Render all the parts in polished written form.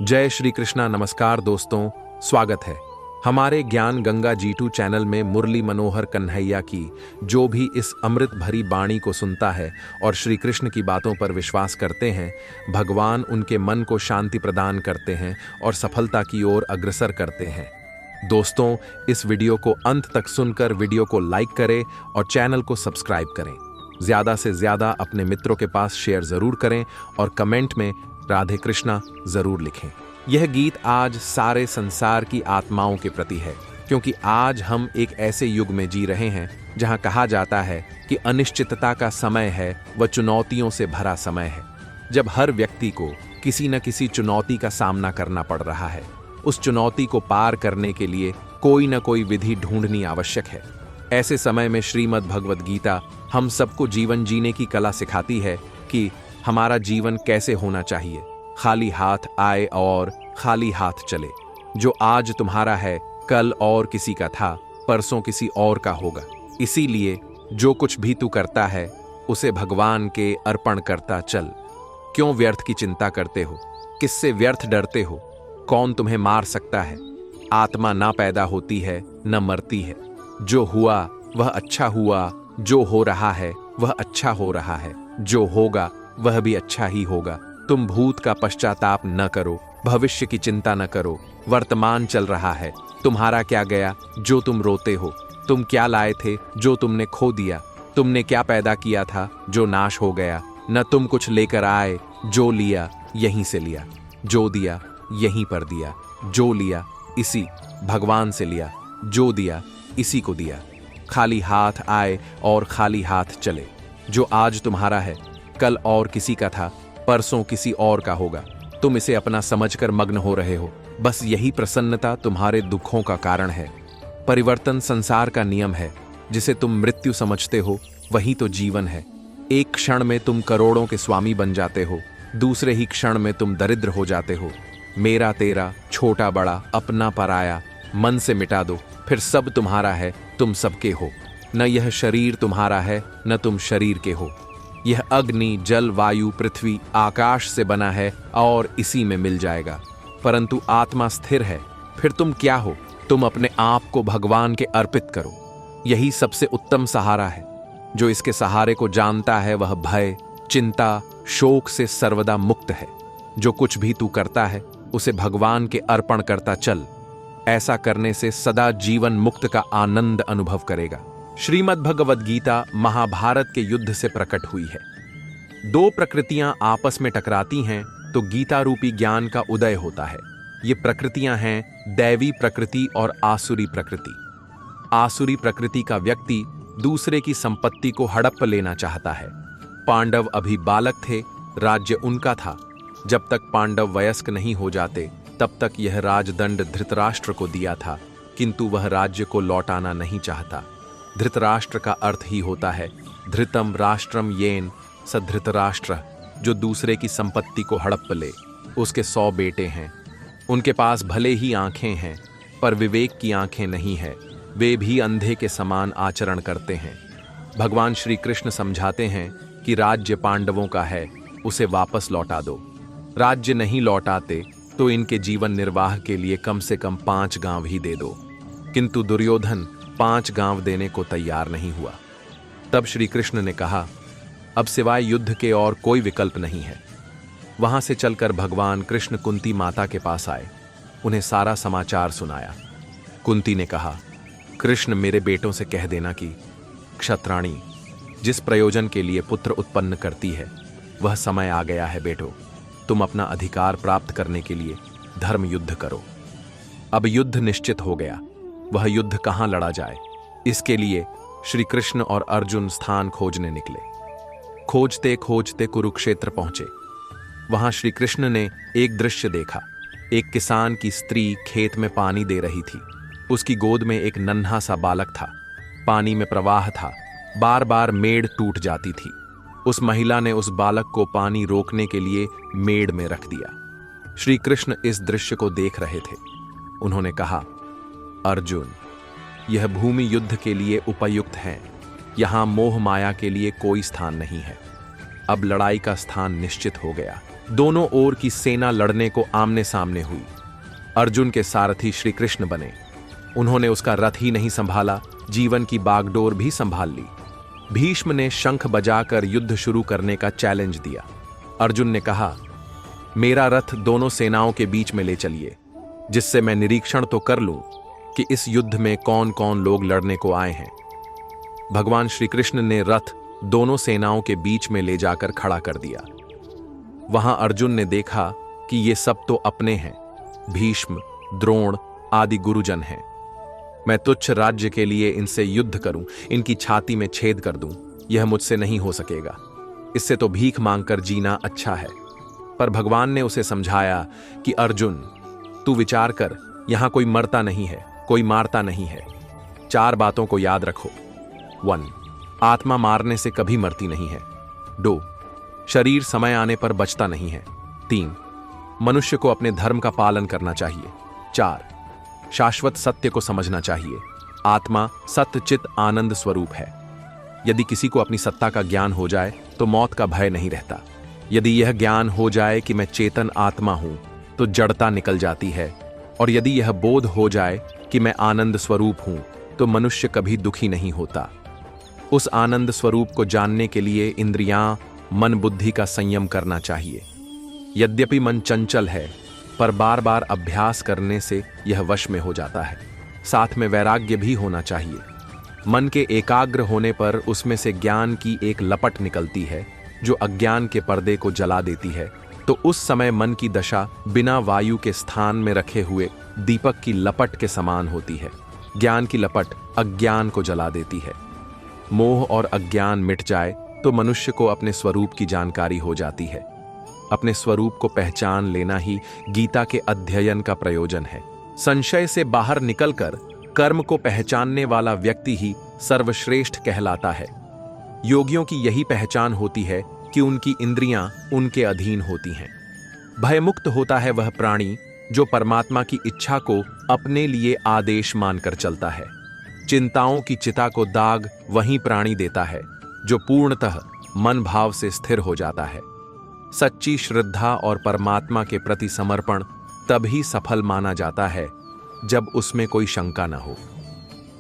जय श्री कृष्णा। नमस्कार दोस्तों, स्वागत है हमारे ज्ञान गंगा G2 चैनल में। मुरली मनोहर कन्हैया की जो भी इस अमृत भरी वाणी को सुनता है और श्री कृष्ण की बातों पर विश्वास करते हैं, भगवान उनके मन को शांति प्रदान करते हैं और सफलता की ओर अग्रसर करते हैं। दोस्तों, इस वीडियो को अंत तक सुनकर वीडियो को लाइक करें और चैनल को सब्सक्राइब करें। ज़्यादा से ज़्यादा अपने मित्रों के पास शेयर ज़रूर करें और कमेंट में राधे कृष्णा ज़रूर लिखें। यह गीत आज सारे संसार की आत्माओं के प्रति है, क्योंकि आज हम एक ऐसे युग में जी रहे हैं जहां कहा जाता है कि अनिश्चितता का समय है, वह चुनौतियों से भरा समय है, जब हर व्यक्ति को किसी न किसी चुनौती का सामना करना पड़ रहा है। उस चुनौती को पार करने के लिए कोई न कोई विधि ढूंढनी आवश्यक है। ऐसे समय में श्रीमद् भगवद गीता हम सबको जीवन जीने की कला सिखाती है कि हमारा जीवन कैसे होना चाहिए। खाली हाथ आए और खाली हाथ चले। जो आज तुम्हारा है कल और किसी का था, परसों किसी और का होगा। इसीलिए जो कुछ भी तू करता है उसे भगवान के अर्पण करता चल। क्यों व्यर्थ की चिंता करते हो? किससे व्यर्थ डरते हो? कौन तुम्हें मार सकता है? आत्मा ना पैदा होती है न मरती है। जो हुआ वह अच्छा हुआ, जो हो रहा है वह अच्छा हो रहा है, जो होगा वह भी अच्छा ही होगा। तुम भूत का पश्चाताप न करो, भविष्य की चिंता न करो। वर्तमान चल रहा है, तुम्हारा क्या गया जो तुम रोते हो? तुम क्या लाए थे जो तुमने खो दिया? तुमने क्या पैदा किया था जो नाश हो गया? न तुम कुछ लेकर आए, जो लिया यहीं से लिया, जो दिया यहीं पर दिया, जो लिया इसी भगवान से लिया, जो दिया इसी को दिया। खाली हाथ आए और खाली हाथ चले। जो आज तुम्हारा है कल और किसी का था, परसों किसी और का होगा। तुम इसे अपना समझकर मग्न हो रहे हो। बस यही प्रसन्नता तुम्हारे दुखों का कारण है। परिवर्तन संसार का नियम है। जिसे तुम मृत्यु समझते हो वही तो जीवन है। एक क्षण में तुम करोड़ों के स्वामी बन जाते हो, दूसरे ही क्षण में तुम दरिद्र हो जाते हो। मेरा तेरा, छोटा बड़ा, अपना पराया मन से मिटा दो, फिर सब तुम्हारा है, तुम सबके हो। न यह शरीर तुम्हारा है न तुम शरीर के हो। यह अग्नि, जल, वायु, पृथ्वी, आकाश से बना है और इसी में मिल जाएगा। परंतु आत्मा स्थिर है। फिर तुम क्या हो? तुम अपने आप को भगवान के अर्पित करो। यही सबसे उत्तम सहारा है। जो इसके सहारे को जानता है वह भय, चिंता, शोक से सर्वदा मुक्त है। जो कुछ भी तू करता है उसे भगवान के अर्पण करता चल। ऐसा करने से सदा जीवन मुक्त का आनंद अनुभव करेगा। श्रीमद् भगवद गीता महाभारत के युद्ध से प्रकट हुई है। दो प्रकृतियां आपस में टकराती हैं तो गीता रूपी ज्ञान का उदय होता है। ये प्रकृतियां हैं दैवी प्रकृति और आसुरी प्रकृति। आसुरी प्रकृति का व्यक्ति दूसरे की संपत्ति को हड़प लेना चाहता है। पांडव अभी बालक थे, राज्य उनका था। जब तक पांडव वयस्क नहीं हो जाते तब तक यह राजदंड धृतराष्ट्र को दिया था, किंतु वह राज्य को लौटाना नहीं चाहता। धृतराष्ट्र का अर्थ ही होता है धृतम राष्ट्रम येन स धृतराष्ट्र, जो दूसरे की संपत्ति को हड़प ले। उसके 100 बेटे हैं। उनके पास भले ही आंखें हैं पर विवेक की आंखें नहीं है। वे भी अंधे के समान आचरण करते हैं। भगवान श्री कृष्ण समझाते हैं कि राज्य पांडवों का है, उसे वापस लौटा दो। राज्य नहीं लौटाते तो इनके जीवन निर्वाह के लिए कम से कम 5 गांव ही दे दो। किंतु दुर्योधन 5 गांव देने को तैयार नहीं हुआ। तब श्री कृष्ण ने कहा, अब सिवाय युद्ध के और कोई विकल्प नहीं है। वहां से चलकर भगवान कृष्ण कुंती माता के पास आए। उन्हें सारा समाचार सुनाया। कुंती ने कहा, कृष्ण, मेरे बेटों से कह देना कि क्षत्राणी जिस प्रयोजन के लिए पुत्र उत्पन्न करती है वह समय आ गया है। बेटो, तुम अपना अधिकार प्राप्त करने के लिए धर्म युद्ध करो। अब युद्ध निश्चित हो गया। वह युद्ध कहां लड़ा जाए, इसके लिए श्री कृष्ण और अर्जुन स्थान खोजने निकले। खोजते खोजते कुरुक्षेत्र पहुंचे। वहां श्री कृष्ण ने एक दृश्य देखा। एक किसान की स्त्री खेत में पानी दे रही थी। उसकी गोद में एक नन्हा सा बालक था। पानी में प्रवाह था, बार बार मेड़ टूट जाती थी। उस महिला ने उस बालक को पानी रोकने के लिए मेड़ में रख दिया। श्री कृष्ण इस दृश्य को देख रहे थे। उन्होंने कहा, अर्जुन, यह भूमि युद्ध के लिए उपयुक्त है। यहां मोह माया के लिए कोई स्थान नहीं है। अब लड़ाई का स्थान निश्चित हो गया। दोनों ओर की सेना लड़ने को आमने सामने हुई। अर्जुन के सारथी श्री कृष्ण बने। उन्होंने उसका रथ ही नहीं संभाला, जीवन की बागडोर भी संभाल ली। भीष्म ने शंख बजाकर युद्ध शुरू करने का चैलेंज दिया। अर्जुन ने कहा, मेरा रथ दोनों सेनाओं के बीच में ले चलिए, जिससे मैं निरीक्षण तो कर लूं कि इस युद्ध में कौन कौन लोग लड़ने को आए हैं। भगवान श्री कृष्ण ने रथ दोनों सेनाओं के बीच में ले जाकर खड़ा कर दिया। वहां अर्जुन ने देखा कि ये सब तो अपने हैं, भीष्म, द्रोण आदि गुरुजन हैं। मैं तुच्छ राज्य के लिए इनसे युद्ध करूं, इनकी छाती में छेद कर दूं, यह मुझसे नहीं हो सकेगा। इससे तो भीख मांगकर जीना अच्छा है। पर भगवान ने उसे समझाया कि अर्जुन, तू विचार कर, यहां कोई मरता नहीं है, कोई मारता नहीं है। 4 बातों को याद रखो। 1. आत्मा मारने से कभी मरती नहीं है। 2. शरीर समय आने पर बचता नहीं है। 3. मनुष्य को अपने धर्म का पालन करना चाहिए। 4. शाश्वत सत्य को समझना चाहिए। आत्मा सत्य चित आनंद स्वरूप है। यदि किसी को अपनी सत्ता का ज्ञान हो जाए तो मौत का भय नहीं रहता। यदि यह ज्ञान हो जाए कि मैं चेतन आत्मा हूं तो जड़ता निकल जाती है, और यदि यह बोध हो जाए कि मैं आनंद स्वरूप हूं तो मनुष्य कभी दुखी नहीं होता। उस आनंद स्वरूप को जानने के लिए इंद्रियां, मन बुद्धि का संयम करना चाहिए। यद्यपि मन चंचल है, पर बार बार अभ्यास करने से यह वश में हो जाता है। साथ में वैराग्य भी होना चाहिए। मन के एकाग्र होने पर उसमें से ज्ञान की एक लपट निकलती है जो अज्ञान के पर्दे को जला देती है। तो उस समय मन की दशा बिना वायु के स्थान में रखे हुए दीपक की लपट के समान होती है। ज्ञान की लपट अज्ञान को जला देती है। मोह और अज्ञान मिट जाए तो मनुष्य को अपने स्वरूप की जानकारी हो जाती है। अपने स्वरूप को पहचान लेना ही गीता के अध्ययन का प्रयोजन है। संशय से बाहर निकलकर कर्म को पहचानने वाला व्यक्ति ही सर्वश्रेष्ठ कहलाता है। योगियों की यही पहचान होती है कि उनकी इंद्रियां उनके अधीन होती हैं। भयमुक्त होता है वह प्राणी जो परमात्मा की इच्छा को अपने लिए आदेश मानकर चलता है। चिंताओं की चिता को दाग वही प्राणी देता है जो पूर्णतः मन भाव से स्थिर हो जाता है। सच्ची श्रद्धा और परमात्मा के प्रति समर्पण तभी सफल माना जाता है जब उसमें कोई शंका न हो।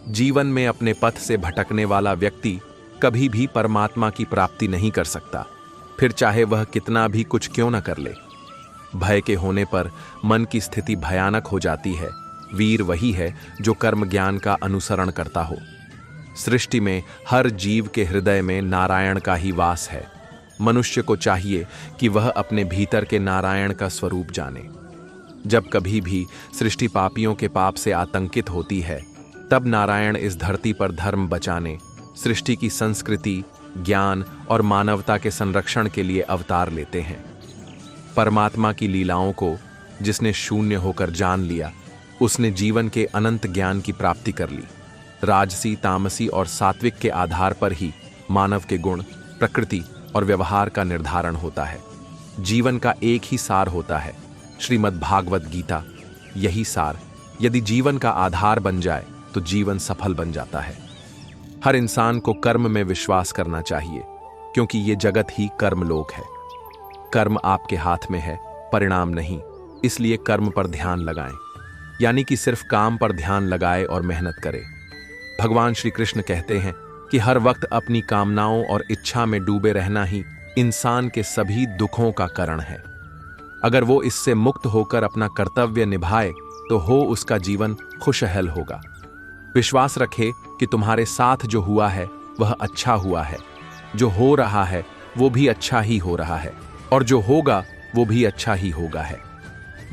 जीवन में अपने पथ से भटकने वाला व्यक्ति कभी भी परमात्मा की प्राप्ति नहीं कर सकता, फिर चाहे वह कितना भी कुछ क्यों न कर ले। भय के होने पर मन की स्थिति भयानक हो जाती है। वीर वही है जो कर्म ज्ञान का अनुसरण करता हो। सृष्टि में हर जीव के हृदय में नारायण का ही वास है। मनुष्य को चाहिए कि वह अपने भीतर के नारायण का स्वरूप जाने। जब कभी भी सृष्टि पापियों के पाप से आतंकित होती है, तब नारायण इस धरती पर धर्म बचाने, सृष्टि की संस्कृति, ज्ञान और मानवता के संरक्षण के लिए अवतार लेते हैं। परमात्मा की लीलाओं को जिसने शून्य होकर जान लिया, उसने जीवन के अनंत ज्ञान की प्राप्ति कर ली। राजसी, तामसी और सात्विक के आधार पर ही मानव के गुण, प्रकृति और व्यवहार का निर्धारण होता है। जीवन का एक ही सार होता है, श्रीमद् भागवत गीता। यही सार यदि जीवन का आधार बन जाए तो जीवन सफल बन जाता है। हर इंसान को कर्म में विश्वास करना चाहिए, क्योंकि ये जगत ही कर्मलोक है। कर्म आपके हाथ में है, परिणाम नहीं। इसलिए कर्म पर ध्यान लगाएं, यानी कि सिर्फ काम पर ध्यान लगाए और मेहनत करें। भगवान श्री कृष्ण कहते हैं कि हर वक्त अपनी कामनाओं और इच्छा में डूबे रहना ही इंसान के सभी दुखों का कारण है। अगर वो इससे मुक्त होकर अपना कर्तव्य निभाए तो हो उसका जीवन खुशहाल होगा। विश्वास रखे कि तुम्हारे साथ जो हुआ है वह अच्छा हुआ है, जो हो रहा है वो भी अच्छा ही हो रहा है, और जो होगा वो भी अच्छा ही होगा है।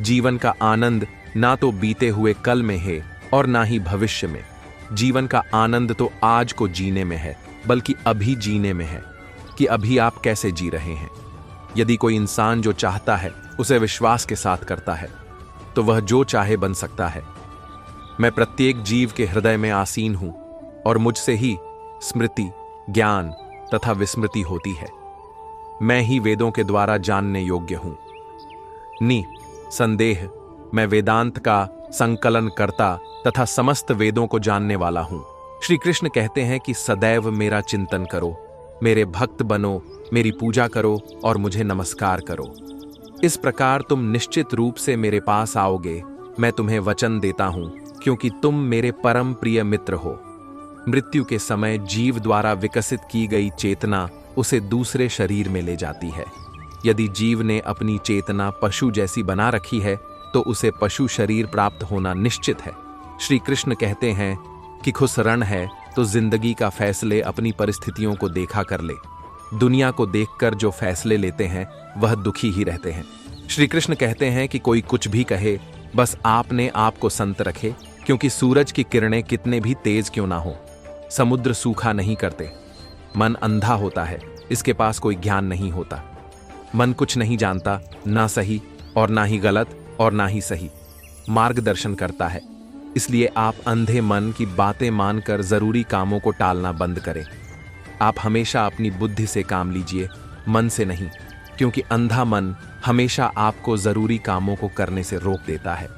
जीवन का आनंद ना तो बीते हुए कल में है और ना ही भविष्य में। जीवन का आनंद तो आज को जीने में है, बल्कि अभी जीने में है कि अभी आप कैसे जी रहे हैं। यदि कोई इंसान जो चाहता है उसे विश्वास के साथ करता है तो वह जो चाहे बन सकता है। मैं प्रत्येक जीव के हृदय में आसीन हूं और मुझसे ही स्मृति, ज्ञान तथा विस्मृति होती है। मैं ही वेदों के द्वारा जानने योग्य हूं। संदेह मैं वेदांत का संकलन करता तथा समस्त वेदों को जानने वाला हूं। श्री कृष्ण कहते हैं कि सदैव मेरा चिंतन करो, मेरे भक्त बनो, मेरी पूजा करो और मुझे नमस्कार करो। इस प्रकार तुम निश्चित रूप से मेरे पास आओगे, मैं तुम्हें वचन देता हूं, क्योंकि तुम मेरे परम प्रिय मित्र हो। मृत्यु के समय जीव द्वारा विकसित की गई चेतना उसे दूसरे शरीर में ले जाती है। यदि जीव ने अपनी चेतना पशु जैसी बना रखी है तो उसे पशु शरीर प्राप्त होना निश्चित है। श्री कृष्ण कहते हैं कि खुश रण है तो जिंदगी का फैसले अपनी परिस्थितियों को देखा कर ले। दुनिया को देखकर जो फैसले लेते हैं वह दुखी ही रहते हैं। श्री कृष्ण कहते हैं कि कोई कुछ भी कहे, बस आपने आप को संत रखे, क्योंकि सूरज की किरणें कितने भी तेज क्यों ना हो, समुद्र सूखा नहीं करते। मन अंधा होता है, इसके पास कोई ज्ञान नहीं होता। मन कुछ नहीं जानता, ना सही और ना ही गलत और ना ही सही, मार्गदर्शन करता है। इसलिए आप अंधे मन की बातें मानकर जरूरी कामों को टालना बंद करें। आप हमेशा अपनी बुद्धि से काम लीजिए, मन से नहीं, क्योंकि अंधा मन हमेशा आपको जरूरी कामों को करने से रोक देता है।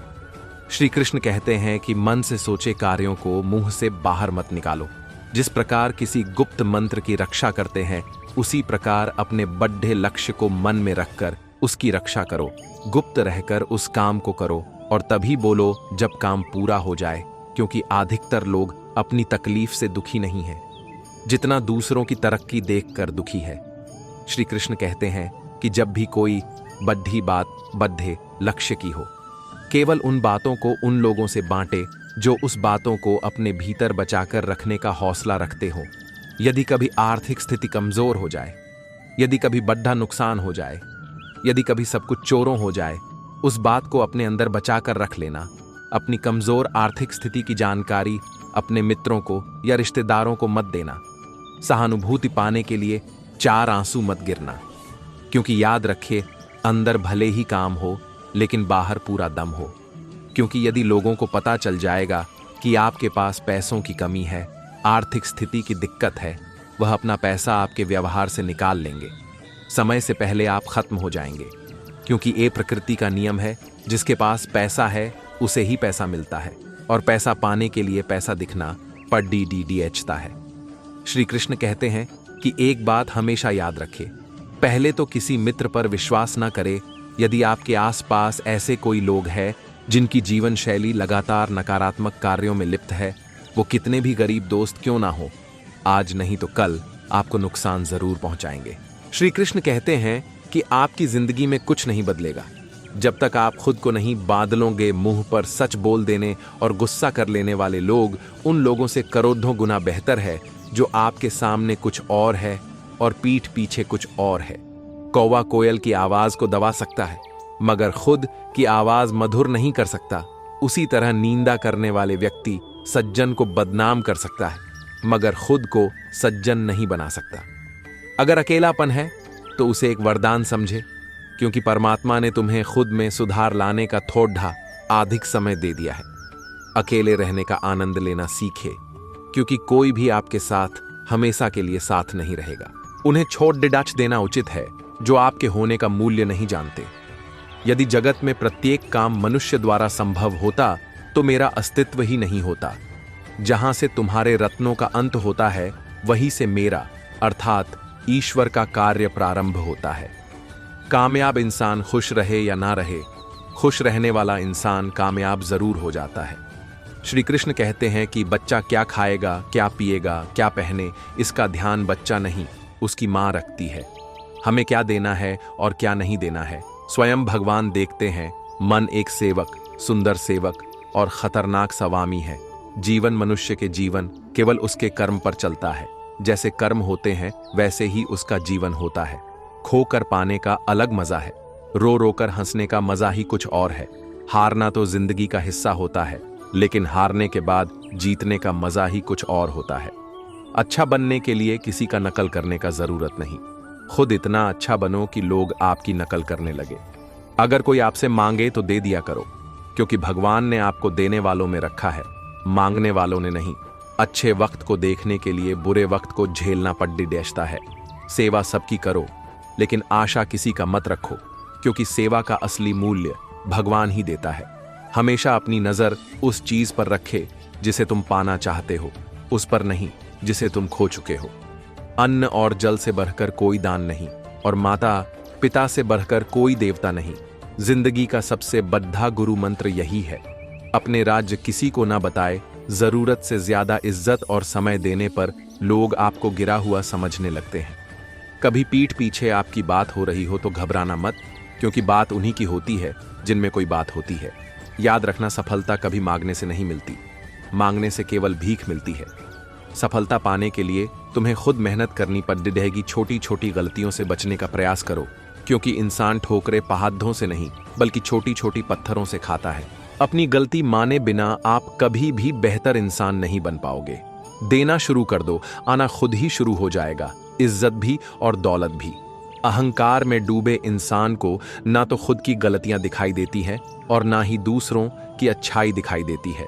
श्री कृष्ण कहते हैं कि मन से सोचे कार्यों को मुंह से बाहर मत निकालो। जिस प्रकार किसी गुप्त मंत्र की रक्षा करते हैं, उसी प्रकार अपने बड्ढे लक्ष्य को मन में रखकर उसकी रक्षा करो। गुप्त रहकर उस काम को करो और तभी बोलो जब काम पूरा हो जाए, क्योंकि अधिकतर लोग अपनी तकलीफ से दुखी नहीं हैं, जितना दूसरों की तरक्की देखकर दुखी है। श्री कृष्ण कहते हैं कि जब भी कोई बड्ढी बात बड्ढे लक्ष्य की हो, केवल उन बातों को उन लोगों से बांटे जो उस बातों को अपने भीतर बचाकर रखने का हौसला रखते हो। यदि कभी आर्थिक स्थिति कमजोर हो जाए, यदि कभी बड्ढा नुकसान हो जाए, यदि कभी सब कुछ चोरों हो जाए, उस बात को अपने अंदर बचाकर रख लेना। अपनी कमजोर आर्थिक स्थिति की जानकारी अपने मित्रों को या रिश्तेदारों को मत देना। सहानुभूति पाने के लिए 4 आंसू मत गिरना, क्योंकि याद रखिए, अंदर भले ही काम हो लेकिन बाहर पूरा दम हो। क्योंकि यदि लोगों को पता चल जाएगा कि आपके पास पैसों की कमी है, आर्थिक स्थिति की दिक्कत है, वह अपना पैसा आपके व्यवहार से निकाल लेंगे। समय से पहले आप खत्म हो जाएंगे, क्योंकि ये प्रकृति का नियम है, जिसके पास पैसा है उसे ही पैसा मिलता है, और पैसा पाने के लिए पैसा दिखना पर DDDHता है। श्री कृष्ण कहते हैं कि एक बात हमेशा याद रखें, पहले तो किसी मित्र पर विश्वास न करें। यदि आपके आसपास ऐसे कोई लोग हैं जिनकी जीवन शैली लगातार नकारात्मक कार्यों में लिप्त है, वो कितने भी गरीब दोस्त क्यों ना हो, आज नहीं तो कल आपको नुकसान जरूर पहुंचाएंगे। श्री कृष्ण कहते हैं कि आपकी जिंदगी में कुछ नहीं बदलेगा जब तक आप खुद को नहीं बादलोगे। मुंह पर सच बोल देने और गुस्सा कर लेने वाले लोग उन लोगों से करोड़ों गुना बेहतर है जो आपके सामने कुछ और है और पीठ पीछे कुछ और है। कौवा कोयल की आवाज को दबा सकता है, मगर खुद की आवाज मधुर नहीं कर सकता। उसी तरह निंदा करने वाले व्यक्ति सज्जन को बदनाम कर सकता है, मगर खुद को सज्जन नहीं बना सकता। अगर अकेलापन है तो उसे एक वरदान समझे, क्योंकि परमात्मा ने तुम्हें खुद में सुधार लाने का थोड़ा अधिक समय दे दिया है। अकेले रहने का आनंद लेना सीखे, क्योंकि कोई भी आपके साथ हमेशा के लिए साथ नहीं रहेगा। उन्हें छोड़ डिडाच देना उचित है जो आपके होने का मूल्य नहीं जानते। यदि जगत में प्रत्येक काम मनुष्य द्वारा संभव होता तो मेरा अस्तित्व ही नहीं होता। जहां से तुम्हारे रत्नों का अंत होता है, वहीं से मेरा अर्थात ईश्वर का कार्य प्रारंभ होता है। कामयाब इंसान खुश रहे या ना रहे, खुश रहने वाला इंसान कामयाब जरूर हो जाता है। श्री कृष्ण कहते हैं कि बच्चा क्या खाएगा, क्या पिएगा, क्या पहने, इसका ध्यान बच्चा नहीं, उसकी माँ रखती है। हमें क्या देना है और क्या नहीं देना है स्वयं भगवान देखते हैं। मन एक सेवक, सुंदर सेवक और खतरनाक स्वामी है। जीवन मनुष्य के जीवन केवल उसके कर्म पर चलता है। जैसे कर्म होते हैं वैसे ही उसका जीवन होता है। खोकर पाने का अलग मजा है, रो रो कर हंसने का मजा ही कुछ और है। हारना तो जिंदगी का हिस्सा होता है, लेकिन हारने के बाद जीतने का मजा ही कुछ और होता है। अच्छा बनने के लिए किसी का नकल करने का जरूरत नहीं, खुद इतना अच्छा बनो कि लोग आपकी नकल करने लगे। अगर कोई आपसे मांगे तो दे दिया करो, क्योंकि भगवान ने आपको देने वालों में रखा है, मांगने वालों ने नहीं। अच्छे वक्त को देखने के लिए बुरे वक्त को झेलना पड्डी डेशता है। सेवा सबकी करो, लेकिन आशा किसी का मत रखो, क्योंकि सेवा का असली मूल्य भगवान ही देता है। हमेशा अपनी नजर उस चीज पर रखे जिसे तुम पाना चाहते हो, उस पर नहीं जिसे तुम खो चुके हो। अन्न और जल से बढ़कर कोई दान नहीं, और माता पिता से बढ़कर कोई देवता नहीं। जिंदगी का सबसे बड़ा गुरु मंत्र यही है, अपने राज्य किसी को ना बताए। जरूरत से ज्यादा इज्जत और समय देने पर लोग आपको गिरा हुआ समझने लगते हैं। कभी पीठ पीछे आपकी बात हो रही हो तो घबराना मत, क्योंकि बात उन्हीं की होती है जिनमें कोई बात होती है। याद रखना, सफलता कभी मांगने से नहीं मिलती, मांगने से केवल भीख मिलती है। सफलता पाने के लिए तुम्हें खुद मेहनत करनी पड़ेगी। छोटी छोटी गलतियों से बचने का प्रयास करो, क्योंकि इंसान ठोकरे पहाड़ों से नहीं बल्कि छोटी छोटी पत्थरों से खाता है। अपनी गलती माने बिना आप कभी भी बेहतर इंसान नहीं बन पाओगे। देना शुरू कर दो, आना खुद ही शुरू हो जाएगा, इज्जत भी और दौलत भी। अहंकार में डूबे इंसान को ना तो खुद की गलतियां दिखाई देती है और ना ही दूसरों की अच्छाई दिखाई देती है।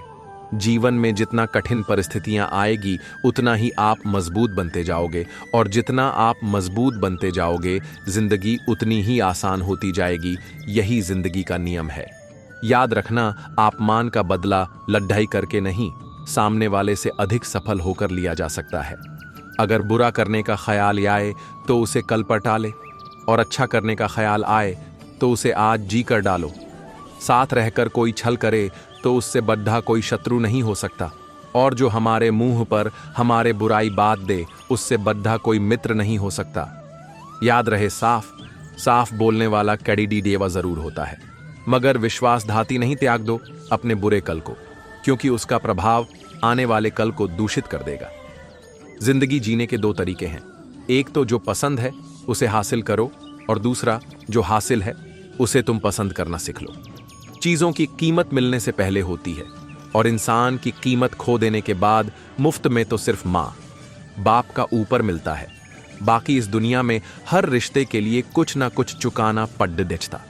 जीवन में जितना कठिन परिस्थितियां आएगी उतना ही आप मजबूत बनते जाओगे, और जितना आप मजबूत बनते जाओगे जिंदगी उतनी ही आसान होती जाएगी। यही जिंदगी का नियम है। याद रखना, अपमान का बदला लड़ाई करके नहीं, सामने वाले से अधिक सफल होकर लिया जा सकता है। अगर बुरा करने का ख्याल आए तो उसे कल पर टाले, और अच्छा करने का ख्याल आए तो उसे आज जी कर डालो। साथ रहकर कोई छल करे तो उससे बड़ा कोई शत्रु नहीं हो सकता, और जो हमारे मुंह पर हमारे बुराई बात दे उससे बड़ा कोई मित्र नहीं हो सकता। याद रहे, साफ साफ बोलने वाला कैडी देवा जरूर होता है, मगर विश्वासघाती नहीं त्याग दो अपने बुरे कल को, क्योंकि उसका प्रभाव आने वाले कल को दूषित कर देगा। जिंदगी जीने के दो तरीके हैं, एक तो जो पसंद है उसे हासिल करो, और दूसरा जो हासिल है उसे तुम पसंद करना सीख लो। चीजों की कीमत मिलने से पहले होती है, और इंसान की कीमत खो देने के बाद मुफ्त में तो सिर्फ मां बाप का ऊपर मिलता है। बाकी इस दुनिया में हर रिश्ते के लिए कुछ ना कुछ चुकाना पड़ देता।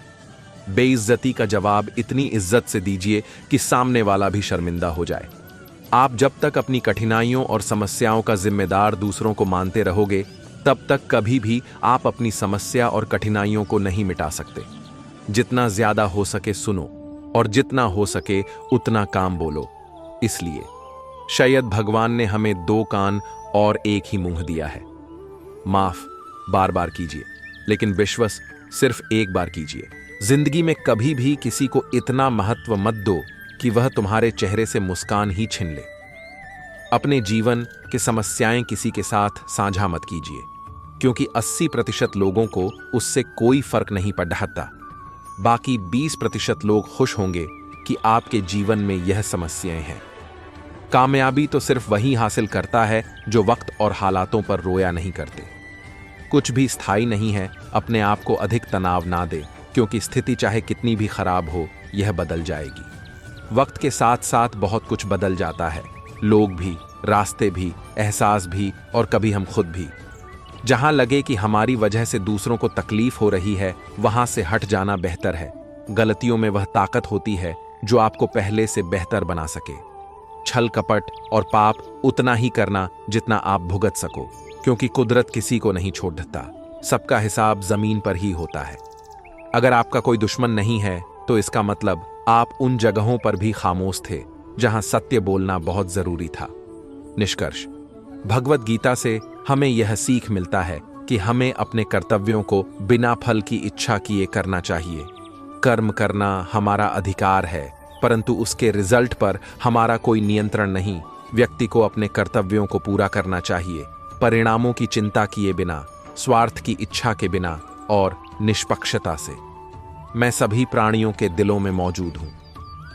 बेइज्जती का जवाब इतनी इज्जत से दीजिए कि सामने वाला भी शर्मिंदा हो जाए। आप जब तक अपनी कठिनाइयों और समस्याओं का जिम्मेदार दूसरों को मानते रहोगे, तब तक कभी भी आप अपनी समस्या और कठिनाइयों को नहीं मिटा सकते। जितना ज्यादा हो सके सुनो, और जितना हो सके उतना काम बोलो। इसलिए शायद भगवान ने हमें दो कान और एक ही मुंह दिया है। माफ बार बार कीजिए, लेकिन विश्वास सिर्फ एक बार कीजिए। जिंदगी में कभी भी किसी को इतना महत्व मत दो कि वह तुम्हारे चेहरे से मुस्कान ही छीन ले। अपने जीवन की समस्याएं किसी के साथ साझा मत कीजिए, क्योंकि 80% लोगों को उससे कोई फर्क नहीं पड़ता। बाकी 20% लोग खुश होंगे कि आपके जीवन में यह समस्याएं हैं। कामयाबी तो सिर्फ वही हासिल करता है जो वक्त और हालातों पर रोया नहीं करते। कुछ भी स्थायी नहीं है। अपने आप को अधिक तनाव ना दे, क्योंकि स्थिति चाहे कितनी भी खराब हो, यह बदल जाएगी। वक्त के साथ साथ बहुत कुछ बदल जाता है, लोग भी, रास्ते भी, एहसास भी, और कभी हम खुद भी। जहां लगे कि हमारी वजह से दूसरों को तकलीफ हो रही है, वहां से हट जाना बेहतर है। गलतियों में वह ताकत होती है जो आपको पहले से बेहतर बना सके। छल कपट और पाप उतना ही करना जितना आप भुगत सको, क्योंकि कुदरत किसी को नहीं छोड़ता। सबका हिसाब जमीन पर ही होता है। अगर आपका कोई दुश्मन नहीं है तो इसका मतलब आप उन जगहों पर भी खामोश थे जहां सत्य बोलना बहुत जरूरी था। निष्कर्ष, भगवत गीता से हमें यह सीख मिलता है कि हमें अपने कर्तव्यों को बिना फल की इच्छा किए करना चाहिए। कर्म करना हमारा अधिकार है, परंतु उसके रिजल्ट पर हमारा कोई नियंत्रण नहीं। व्यक्ति को अपने कर्तव्यों को पूरा करना चाहिए, परिणामों की चिंता किए बिना, स्वार्थ की इच्छा के बिना और निष्पक्षता से। मैं सभी प्राणियों के दिलों में मौजूद हूं।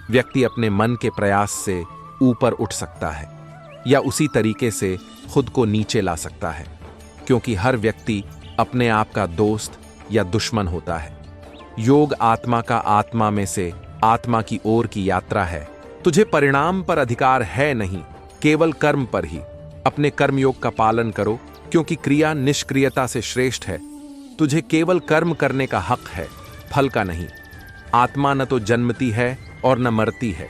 व्यक्ति अपने मन के प्रयास से ऊपर उठ सकता है या उसी तरीके से खुद को नीचे ला सकता है, क्योंकि हर व्यक्ति अपने आप का दोस्त या दुश्मन होता है। योग आत्मा का आत्मा में से आत्मा की ओर की यात्रा है। तुझे परिणाम पर अधिकार है नहीं, केवल कर्म पर ही। अपने कर्मयोग का पालन करो, क्योंकि क्रिया निष्क्रियता से श्रेष्ठ है। तुझे केवल कर्म करने का हक है, फल का नहीं। आत्मा न तो जन्मती है और न मरती है।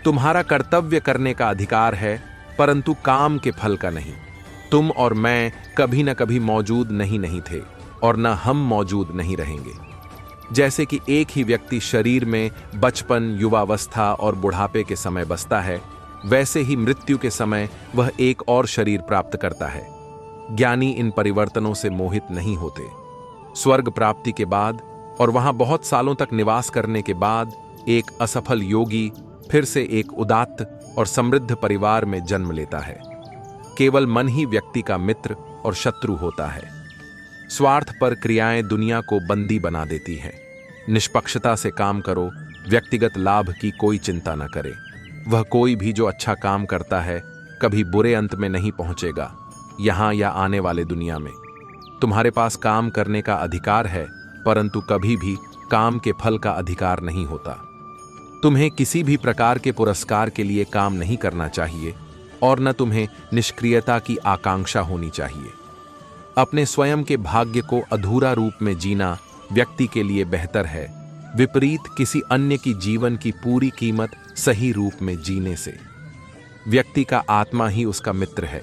तुम्हारा कर्तव्य करने का अधिकार है, परंतु काम के फल का नहीं। तुम और मैं कभी न कभी मौजूद नहीं थे, और न हम मौजूद नहीं रहेंगे। जैसे कि एक ही व्यक्ति शरीर में बचपन, युवावस्था और बुढ़ापे के समय बसता है, वैसे ही मृत्यु के समय वह एक और शरीर प्राप्त करता है। ज्ञानी इन परिवर्तनों से मोहित नहीं होते। स्वर्ग प्राप्ति के बाद और वहां बहुत सालों तक निवास करने के बाद एक असफल योगी फिर से एक उदात्त और समृद्ध परिवार में जन्म लेता है। केवल मन ही व्यक्ति का मित्र और शत्रु होता है। स्वार्थ पर क्रियाएं दुनिया को बंदी बना देती हैं। निष्पक्षता से काम करो, व्यक्तिगत लाभ की कोई चिंता न करे। वह कोई भी जो अच्छा काम करता है कभी बुरे अंत में नहीं पहुंचेगा, यहां या आने वाले दुनिया में। तुम्हारे पास काम करने का अधिकार है, परंतु कभी भी काम के फल का अधिकार नहीं होता। तुम्हें किसी भी प्रकार के पुरस्कार के लिए काम नहीं करना चाहिए और न तुम्हें निष्क्रियता की आकांक्षा होनी चाहिए। अपने स्वयं के भाग्य को अधूरा रूप में जीना व्यक्ति के लिए बेहतर है, विपरीत किसी अन्य की जीवन की पूरी कीमत सही रूप में जीने से। व्यक्ति का आत्मा ही उसका मित्र है,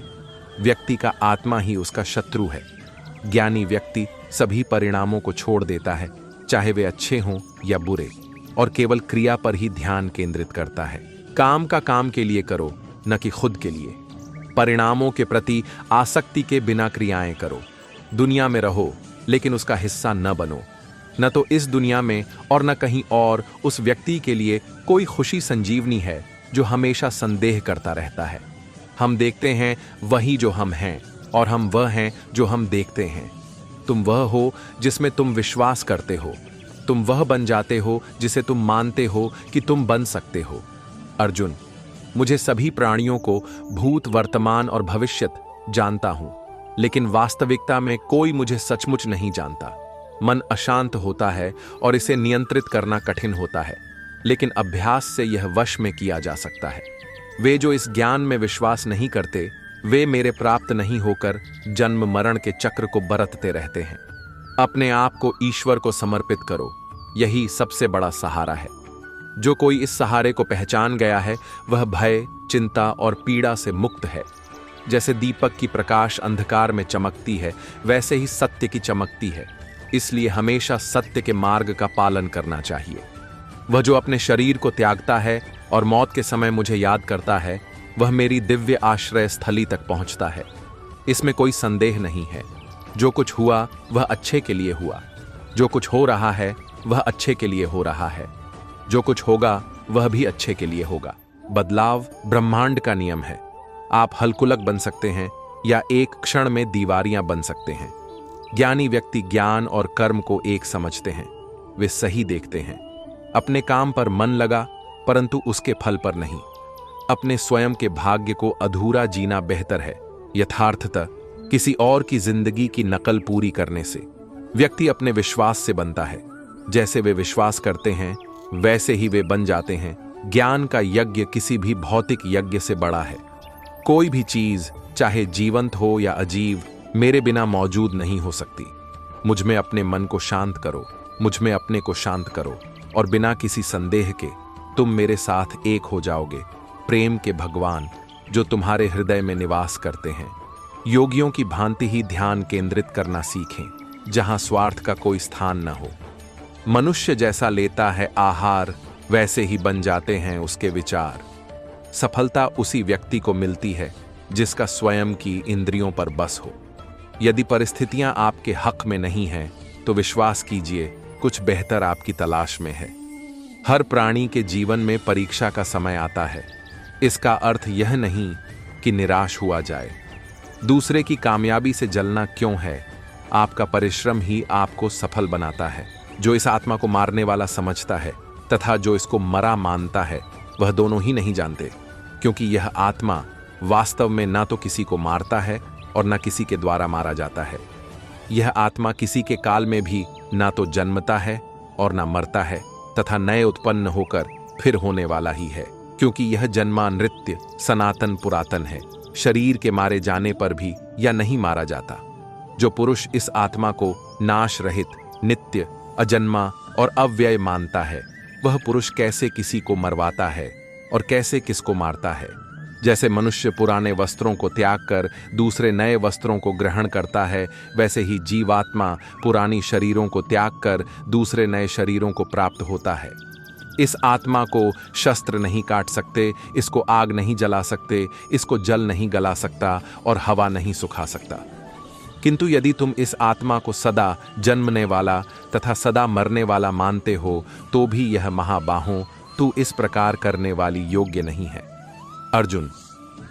व्यक्ति का आत्मा ही उसका शत्रु है। ज्ञानी व्यक्ति सभी परिणामों को छोड़ देता है, चाहे वे अच्छे हों या बुरे, और केवल क्रिया पर ही ध्यान केंद्रित करता है। काम का काम के लिए करो, न कि खुद के लिए। परिणामों के प्रति आसक्ति के बिना क्रियाएं करो। दुनिया में रहो, लेकिन उसका हिस्सा न बनो। न तो इस दुनिया में और न कहीं और उस व्यक्ति के लिए कोई खुशी संजीवनी है जो हमेशा संदेह करता रहता है। हम देखते हैं वही जो हम हैं, और हम वह हैं जो हम देखते हैं। तुम वह हो जिसमें तुम विश्वास करते हो। तुम वह बन जाते हो जिसे तुम मानते हो कि तुम बन सकते हो। अर्जुन, मुझे सभी प्राणियों को भूत, वर्तमान और भविष्यत जानता हूं, लेकिन वास्तविकता में कोई मुझे सचमुच नहीं जानता। मन अशांत होता है और इसे नियंत्रित करना कठिन होता है, लेकिन अभ्यास से यह वश में किया जा सकता है। वे जो इस ज्ञान में विश्वास नहीं करते, वे मेरे प्राप्त नहीं होकर जन्म मरण के चक्र को बरतते रहते हैं। अपने आप को ईश्वर को समर्पित करो, यही सबसे बड़ा सहारा है। जो कोई इस सहारे को पहचान गया है, वह भय, चिंता और पीड़ा से मुक्त है। जैसे दीपक की प्रकाश अंधकार में चमकती है, वैसे ही सत्य की चमकती है। इसलिए हमेशा सत्य के मार्ग का पालन करना चाहिए। वह जो अपने शरीर को त्यागता है और मौत के समय मुझे याद करता है, वह मेरी दिव्य आश्रय स्थली तक पहुंचता है। इसमें कोई संदेह नहीं है। जो कुछ हुआ वह अच्छे के लिए हुआ। जो कुछ हो रहा है वह अच्छे के लिए हो रहा है। जो कुछ होगा वह भी अच्छे के लिए होगा। बदलाव ब्रह्मांड का नियम है। आप हलकुलक बन सकते हैं या एक क्षण में दीवारियां बन सकते हैं। ज्ञानी व्यक्ति ज्ञान और कर्म को एक समझते हैं। वे सही देखते हैं। अपने काम पर मन लगा, परंतु उसके फल पर नहीं। अपने स्वयं के भाग्य को अधूरा जीना बेहतर है, यथार्थतः किसी और की जिंदगी की नकल पूरी करने से। व्यक्ति अपने विश्वास से बनता है। जैसे वे विश्वास करते हैं, वैसे ही वे बन जाते हैं। ज्ञान का यज्ञ किसी भी भौतिक यज्ञ से बड़ा है। कोई भी चीज, चाहे जीवंत हो या अजीब, मेरे बिना मौजूद नहीं हो सकती। मुझ में अपने मन को शांत करो, मुझ में अपने को शांत करो, और बिना किसी संदेह के तुम मेरे साथ एक हो जाओगे। प्रेम के भगवान जो तुम्हारे हृदय में निवास करते हैं। योगियों की भांति ही ध्यान केंद्रित करना सीखें, जहां स्वार्थ का कोई स्थान न हो। मनुष्य जैसा लेता है आहार, वैसे ही बन जाते हैं उसके विचार। सफलता उसी व्यक्ति को मिलती है जिसका स्वयं की इंद्रियों पर बस हो। यदि परिस्थितियां आपके हक में नहीं हैं, तो विश्वास कीजिए कुछ बेहतर आपकी तलाश में है। हर प्राणी के जीवन में परीक्षा का समय आता है। इसका अर्थ यह नहीं कि निराश हुआ जाए। दूसरे की कामयाबी से जलना क्यों है? आपका परिश्रम ही आपको सफल बनाता है। जो इस आत्मा को मारने वाला समझता है तथा जो इसको मरा मानता है, वह दोनों ही नहीं जानते, क्योंकि यह आत्मा वास्तव में ना तो किसी को मारता है और ना किसी के द्वारा मारा जाता है। यह आत्मा किसी के काल में भी ना तो जन्मता है और ना मरता है, तथा नए उत्पन्न होकर फिर होने वाला ही है, क्योंकि यह जन्मा नृत्य सनातन पुरातन है। शरीर के मारे जाने पर भी यह नहीं मारा जाता। जो पुरुष इस आत्मा को नाश रहित, नित्य, अजन्मा और अव्यय मानता है, वह पुरुष कैसे किसी को मरवाता है और कैसे किसको मारता है। जैसे मनुष्य पुराने वस्त्रों को त्याग कर दूसरे नए वस्त्रों को ग्रहण करता है, वैसे ही जीवात्मा पुरानी शरीरों को त्याग कर दूसरे नए शरीरों को प्राप्त होता है। इस आत्मा को शस्त्र नहीं काट सकते, इसको आग नहीं जला सकते, इसको जल नहीं गला सकता और हवा नहीं सुखा सकता। किंतु यदि तुम इस आत्मा को सदा जन्मने वाला तथा सदा मरने वाला मानते हो तो भी यह महाबाहों तू इस प्रकार करने वाली योग्य नहीं है। अर्जुन,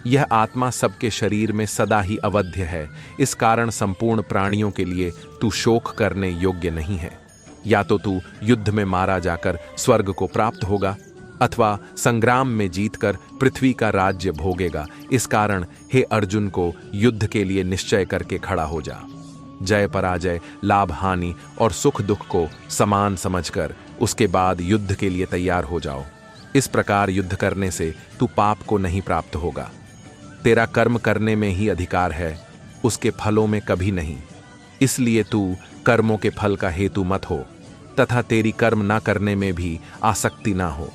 यह आत्मा सबके शरीर में सदा ही अवध्य है, इस कारण संपूर्ण प्राणियों के लिए तू शोक करने योग्य नहीं है। या तो तू युद्ध में मारा जाकर स्वर्ग को प्राप्त होगा अथवा संग्राम में जीतकर पृथ्वी का राज्य भोगेगा। इस कारण हे अर्जुन को युद्ध के लिए निश्चय करके खड़ा हो जा। जय पराजय, लाभ हानि और सुख दुख को समान समझकर उसके बाद युद्ध के लिए तैयार हो जाओ। इस प्रकार युद्ध करने से तू पाप को नहीं प्राप्त होगा। तेरा कर्म करने में ही अधिकार है, उसके फलों में कभी नहीं। इसलिए तू कर्मों के फल का हेतु मत हो तथा तेरी कर्म ना करने में भी आसक्ति ना हो।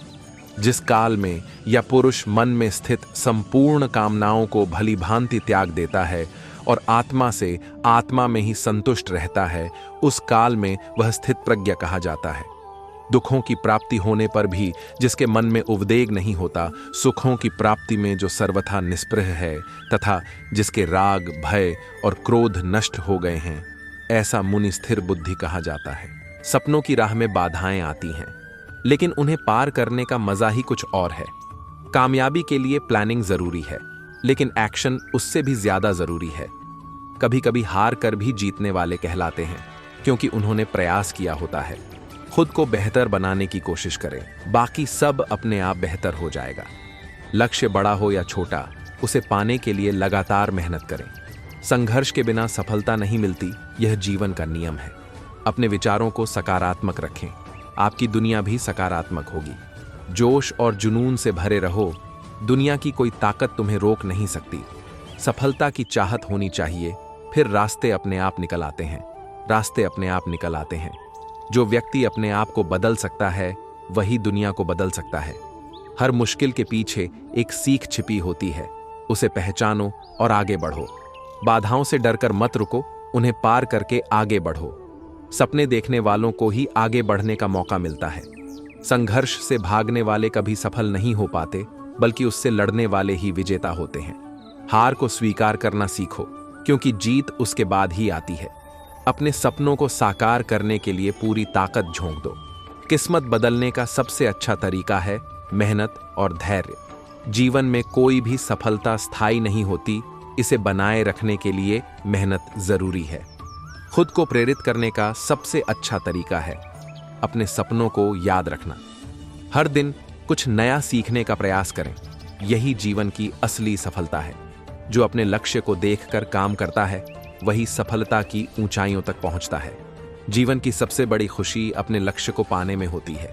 जिस काल में यह पुरुष मन में स्थित संपूर्ण कामनाओं को भली भांति त्याग देता है और आत्मा से आत्मा में ही संतुष्ट रहता है, उस काल में वह स्थित प्रज्ञ कहा जाता है। दुखों की प्राप्ति होने पर भी जिसके मन में उद्वेग नहीं होता, सुखों की प्राप्ति में जो सर्वथा निस्पृह है तथा जिसके राग, भय और क्रोध नष्ट हो गए हैं, ऐसा मुनि स्थिर बुद्धि कहा जाता है। सपनों की राह में बाधाएं आती हैं, लेकिन उन्हें पार करने का मजा ही कुछ और है। कामयाबी के लिए प्लानिंग जरूरी है, लेकिन एक्शन उससे भी ज्यादा जरूरी है। कभी कभी हार कर भी जीतने वाले कहलाते हैं, क्योंकि उन्होंने प्रयास किया होता है। खुद को बेहतर बनाने की कोशिश करें, बाकी सब अपने आप बेहतर हो जाएगा। लक्ष्य बड़ा हो या छोटा, उसे पाने के लिए लगातार मेहनत करें। संघर्ष के बिना सफलता नहीं मिलती, यह जीवन का नियम है। अपने विचारों को सकारात्मक रखें, आपकी दुनिया भी सकारात्मक होगी। जोश और जुनून से भरे रहो, दुनिया की कोई ताकत तुम्हें रोक नहीं सकती। सफलता की चाहत होनी चाहिए, फिर रास्ते अपने आप निकल आते हैं। रास्ते अपने आप निकल आते हैं। जो व्यक्ति अपने आप को बदल सकता है, वही दुनिया को बदल सकता है। हर मुश्किल के पीछे एक सीख छिपी होती है, उसे पहचानो और आगे बढ़ो। बाधाओं से डरकर मत रुको, उन्हें पार करके आगे बढ़ो। सपने देखने वालों को ही आगे बढ़ने का मौका मिलता है। संघर्ष से भागने वाले कभी सफल नहीं हो पाते, बल्कि उससे लड़ने वाले ही विजेता होते हैं। हार को स्वीकार करना सीखो, क्योंकि जीत उसके बाद ही आती है। अपने सपनों को साकार करने के लिए पूरी ताकत झोंक दो। किस्मत बदलने का सबसे अच्छा तरीका है मेहनत और धैर्य। जीवन में कोई भी सफलता स्थायी नहीं होती, इसे बनाए रखने के लिए मेहनत जरूरी है। खुद को प्रेरित करने का सबसे अच्छा तरीका है अपने सपनों को याद रखना। हर दिन कुछ नया सीखने का प्रयास करें, यही जीवन की असली सफलता है। जो अपने लक्ष्य को देखकर काम करता है, वही सफलता की ऊंचाइयों तक पहुंचता है। जीवन की सबसे बड़ी खुशी अपने लक्ष्य को पाने में होती है।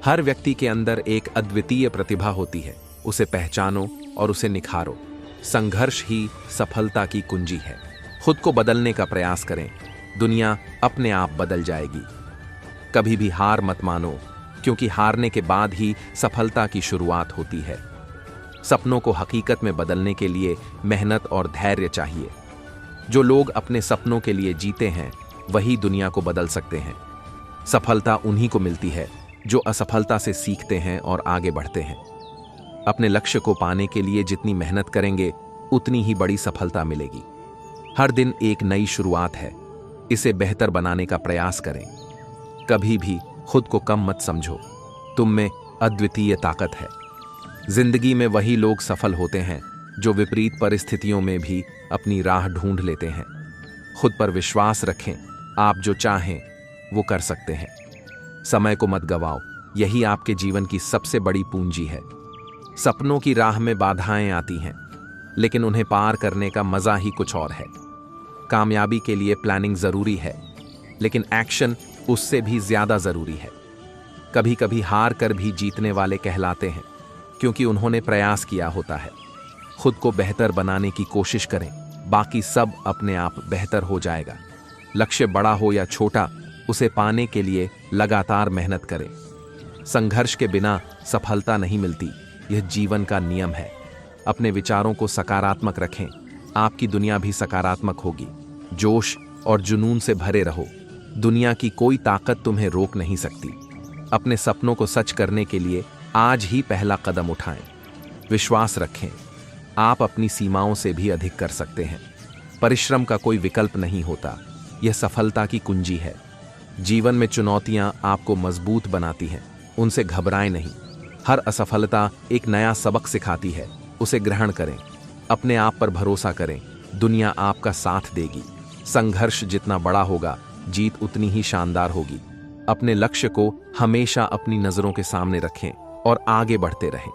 हर व्यक्ति के अंदर एक अद्वितीय प्रतिभा होती है, उसे पहचानो और उसे निखारो। संघर्ष ही सफलता की कुंजी है। खुद को बदलने का प्रयास करें, दुनिया अपने आप बदल जाएगी। कभी भी हार मत मानो, क्योंकि हारने के बाद ही सफलता की शुरुआत होती है। सपनों को हकीकत में बदलने के लिए मेहनत और धैर्य चाहिए। जो लोग अपने सपनों के लिए जीते हैं, वही दुनिया को बदल सकते हैं। सफलता उन्हीं को मिलती है जो असफलता से सीखते हैं और आगे बढ़ते हैं। अपने लक्ष्य को पाने के लिए जितनी मेहनत करेंगे, उतनी ही बड़ी सफलता मिलेगी। हर दिन एक नई शुरुआत है, इसे बेहतर बनाने का प्रयास करें। कभी भी खुद को कम मत समझो, तुम में अद्वितीय ताकत है। जिंदगी में वही लोग सफल होते हैं जो विपरीत परिस्थितियों में भी अपनी राह ढूंढ लेते हैं। खुद पर विश्वास रखें, आप जो चाहें वो कर सकते हैं। समय को मत गवाओ, यही आपके जीवन की सबसे बड़ी पूंजी है। सपनों की राह में बाधाएं आती हैं, लेकिन उन्हें पार करने का मजा ही कुछ और है। कामयाबी के लिए प्लानिंग जरूरी है, लेकिन एक्शन उससे भी ज्यादा जरूरी है। कभी कभी हार कर भी जीतने वाले कहलाते हैं, क्योंकि उन्होंने प्रयास किया होता है। खुद को बेहतर बनाने की कोशिश करें, बाकी सब अपने आप बेहतर हो जाएगा। लक्ष्य बड़ा हो या छोटा, उसे पाने के लिए लगातार मेहनत करें। संघर्ष के बिना सफलता नहीं मिलती, यह जीवन का नियम है। अपने विचारों को सकारात्मक रखें, आपकी दुनिया भी सकारात्मक होगी। जोश और जुनून से भरे रहो, दुनिया की कोई ताकत तुम्हें रोक नहीं सकती। अपने सपनों को सच करने के लिए आज ही पहला कदम उठाएं। विश्वास रखें, आप अपनी सीमाओं से भी अधिक कर सकते हैं। परिश्रम का कोई विकल्प नहीं होता, यह सफलता की कुंजी है। जीवन में चुनौतियां आपको मजबूत बनाती हैं, उनसे घबराएं नहीं। हर असफलता एक नया सबक सिखाती है, उसे ग्रहण करें। अपने आप पर भरोसा करें, दुनिया आपका साथ देगी। संघर्ष जितना बड़ा होगा, जीत उतनी ही शानदार होगी। अपने लक्ष्य को हमेशा अपनी नजरों के सामने रखें और आगे बढ़ते रहें।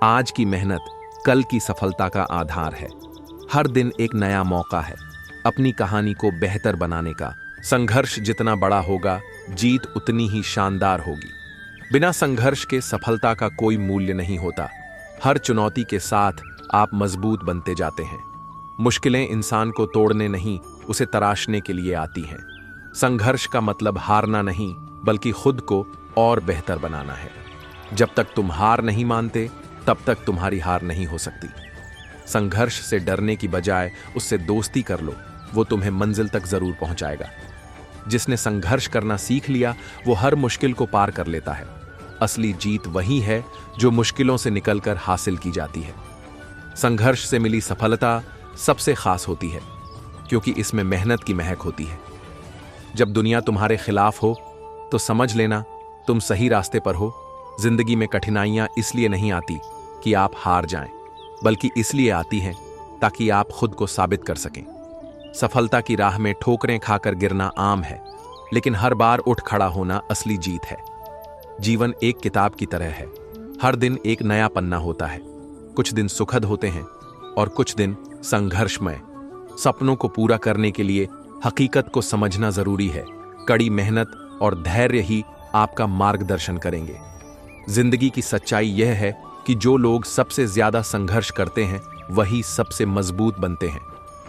आज की मेहनत कल की सफलता का आधार है। हर दिन एक नया मौका है अपनी कहानी को बेहतर बनाने का। संघर्ष जितना बड़ा होगा, जीत उतनी ही शानदार होगी। बिना संघर्ष के सफलता का कोई मूल्य नहीं होता। हर चुनौती के साथ आप मजबूत बनते जाते हैं। मुश्किलें इंसान को तोड़ने नहीं, उसे तराशने के लिए आती हैं। संघर्ष का मतलब हारना नहीं, बल्कि खुद को और बेहतर बनाना है। जब तक तुम हार नहीं मानते, तब तक तुम्हारी हार नहीं हो सकती। संघर्ष से डरने की बजाय उससे दोस्ती कर लो, वो तुम्हें मंजिल तक जरूर पहुंचाएगा। जिसने संघर्ष करना सीख लिया, वो हर मुश्किल को पार कर लेता है। असली जीत वही है जो मुश्किलों से निकलकर हासिल की जाती है। संघर्ष से मिली सफलता सबसे खास होती है, क्योंकि इसमें मेहनत की महक होती है। जब दुनिया तुम्हारे खिलाफ हो, तो समझ लेना तुम सही रास्ते पर हो। जिंदगी में कठिनाइयां इसलिए नहीं आती कि आप हार जाएं, बल्कि इसलिए आती हैं ताकि आप खुद को साबित कर सकें। सफलता की राह में ठोकरें खाकर गिरना आम है, लेकिन हर बार उठ खड़ा होना असली जीत है। जीवन एक किताब की तरह है, हर दिन एक नया पन्ना होता है। कुछ दिन सुखद होते हैं और कुछ दिन संघर्षमय। सपनों को पूरा करने के लिए हकीकत को समझना जरूरी है। कड़ी मेहनत और धैर्य ही आपका मार्गदर्शन करेंगे। जिंदगी की सच्चाई यह है कि जो लोग सबसे ज्यादा संघर्ष करते हैं, वही सबसे मजबूत बनते हैं।